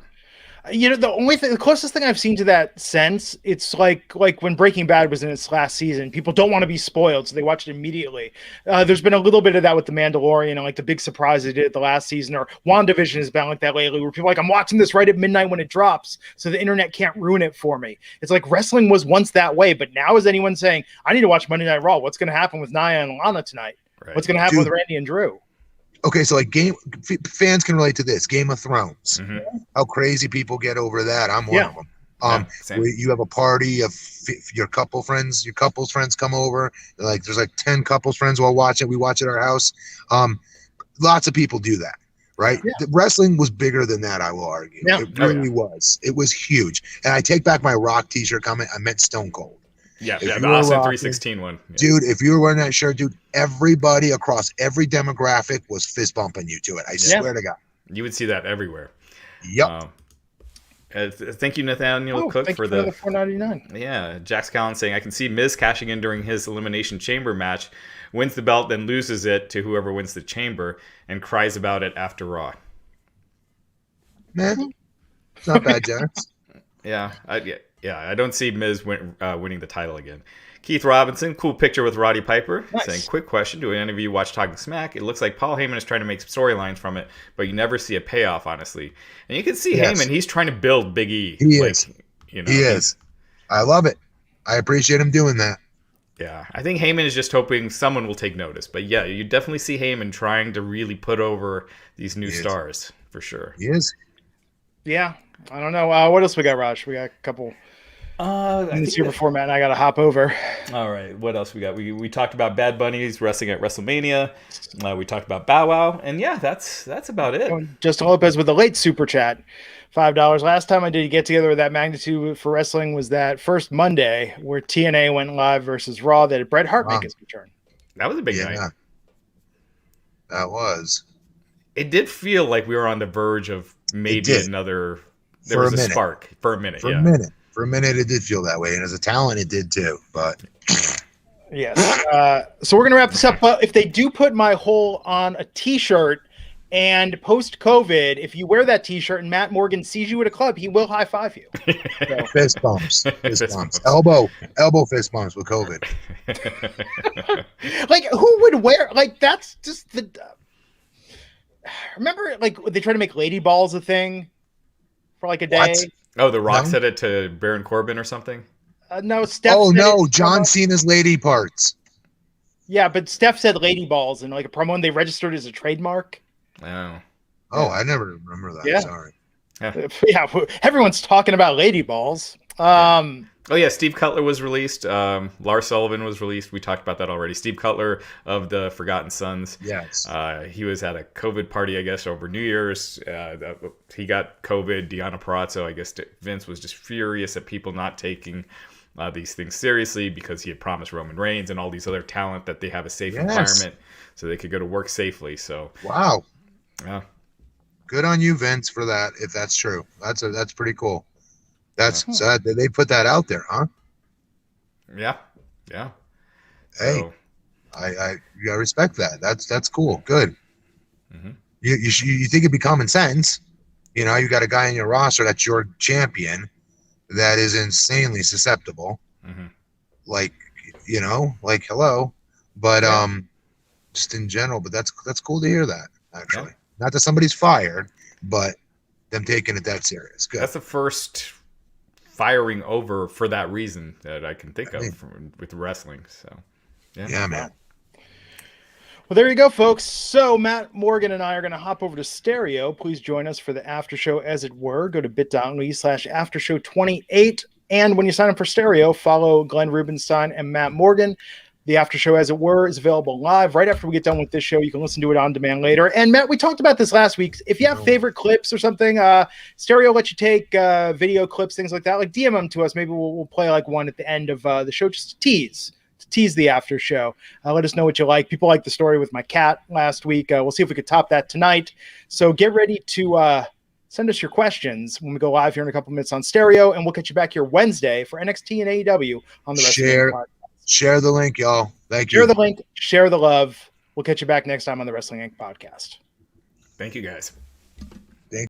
You know, the closest thing I've seen to that sense, it's like when Breaking Bad was in its last season, people don't want to be spoiled, so they watch it immediately. There's been a little bit of that with The Mandalorian and like the big surprise they did at the last season, or WandaVision has been like that lately, where people are like, I'm watching this right at midnight when it drops, so the internet can't ruin it for me. It's like wrestling was once that way, but now is anyone saying, I need to watch Monday Night Raw? What's going to happen with Nia and Lana tonight? Right. What's going to happen with Randy and Drew? Okay, so like fans can relate to this. Game of Thrones. How crazy people get over that. I'm one of them. Where you have a party of your couple's friends come over. Like, there's like 10 couples friends who all watch it. We watch it at our house. Lots of people do that, right? Yeah. The wrestling was bigger than that, I will argue. Yeah. It really was. It was huge. And I take back my Rock t-shirt comment. I meant Stone Cold. Yeah, the Austin 316 one. Yeah. Dude, if you were wearing that shirt, dude, everybody across every demographic was fist bumping you to it. I swear to God. You would see that everywhere. Yep. Thank you, Nathaniel Cook, for the $4.99. Yeah, Jax Collins saying, I can see Miz cashing in during his Elimination Chamber match, wins the belt, then loses it to whoever wins the Chamber, and cries about it after Raw. Man, it's not bad, Jax. I don't see Miz winning the title again. Keith Robinson, cool picture with Roddy Piper. Nice. Saying, quick question, do any of you watch Talking Smack? It looks like Paul Heyman is trying to make storylines from it, but you never see a payoff, honestly. And you can see Heyman, he's trying to build Big E. He is. I love it. I appreciate him doing that. Yeah, I think Heyman is just hoping someone will take notice. But yeah, you definitely see Heyman trying to really put over these new stars, for sure. He is. Yeah, I don't know. What else we got, Raj? We got a couple In the super format, and I got to hop over. All right, what else we got? We talked about Bad Bunny's wrestling at WrestleMania. We talked about Bow Wow, and yeah, that's about it. Justin Lopez with a late super chat, $5. Last time I did get together with that magnitude for wrestling was that first Monday where TNA went live versus Raw. That Bret Hart make his return. That was a big night. That was. It did feel like we were on the verge of maybe another. There was a spark for a minute. For a minute, it did feel that way, and as a talent, it did too. But yes, so we're gonna wrap this up. But if they do put my hole on a T-shirt, and post-COVID, if you wear that T-shirt and Matt Morgan sees you at a club, he will high five you. So. Fist bumps, elbow fist bumps with COVID. Like, who would wear? Like, that's just the. Remember, like, they try to make lady balls a thing for like a day. What? Oh, The Rock said it to Baron Corbin or something? No, Steph. Oh, no, John Cena's lady parts. Yeah, but Steph said lady balls in like a promo, and they registered as a trademark. Oh. Oh, I never remember that. Yeah. Sorry. Yeah, everyone's talking about lady balls. Oh, yeah, Steve Cutler was released. Lars Sullivan was released. We talked about that already. Steve Cutler of the Forgotten Sons. Yes. He was at a COVID party, I guess, over New Year's. He got COVID. Deanna Parazzo, I guess Vince was just furious at people not taking these things seriously because he had promised Roman Reigns and all these other talent that they have a safe environment so they could go to work safely. So wow. Yeah. Good on you, Vince, for that, if that's true. That's pretty cool. So they put that out there, huh? Yeah. Hey, so. I you gotta respect that. That's cool. Good. Mm-hmm. You think it'd be common sense? You know, you got a guy in your roster that's your champion that is insanely susceptible. Mm-hmm. Like, you know, like hello, but just in general. But that's cool to hear that. Actually, not that somebody's fired, but them taking it that serious. Good. That's the first firing over for that reason that I can think of with wrestling. So, yeah, man. Well, there you go, folks. So Matt Morgan and I are going to hop over to Stereo. Please join us for the after show, as it were. Go to bit.ly/aftershow28. And when you sign up for Stereo, follow Glenn Rubenstein and Matt Morgan. The after show, as it were, is available live right after we get done with this show. You can listen to it on demand later. And Matt, we talked about this last week. If you have favorite clips or something, Stereo lets you take video clips, things like that. Like DM them to us. Maybe we'll play like one at the end of the show, just to tease the after show. Let us know what you like. People like the story with my cat last week. We'll see if we could top that tonight. So get ready to send us your questions when we go live here in a couple minutes on Stereo, and we'll get you back here Wednesday for NXT and AEW on the Wrestling Inc. Share the link, y'all. Thank you. Share the link. Share the love. We'll catch you back next time on the Wrestling Inc. podcast. Thank you, guys.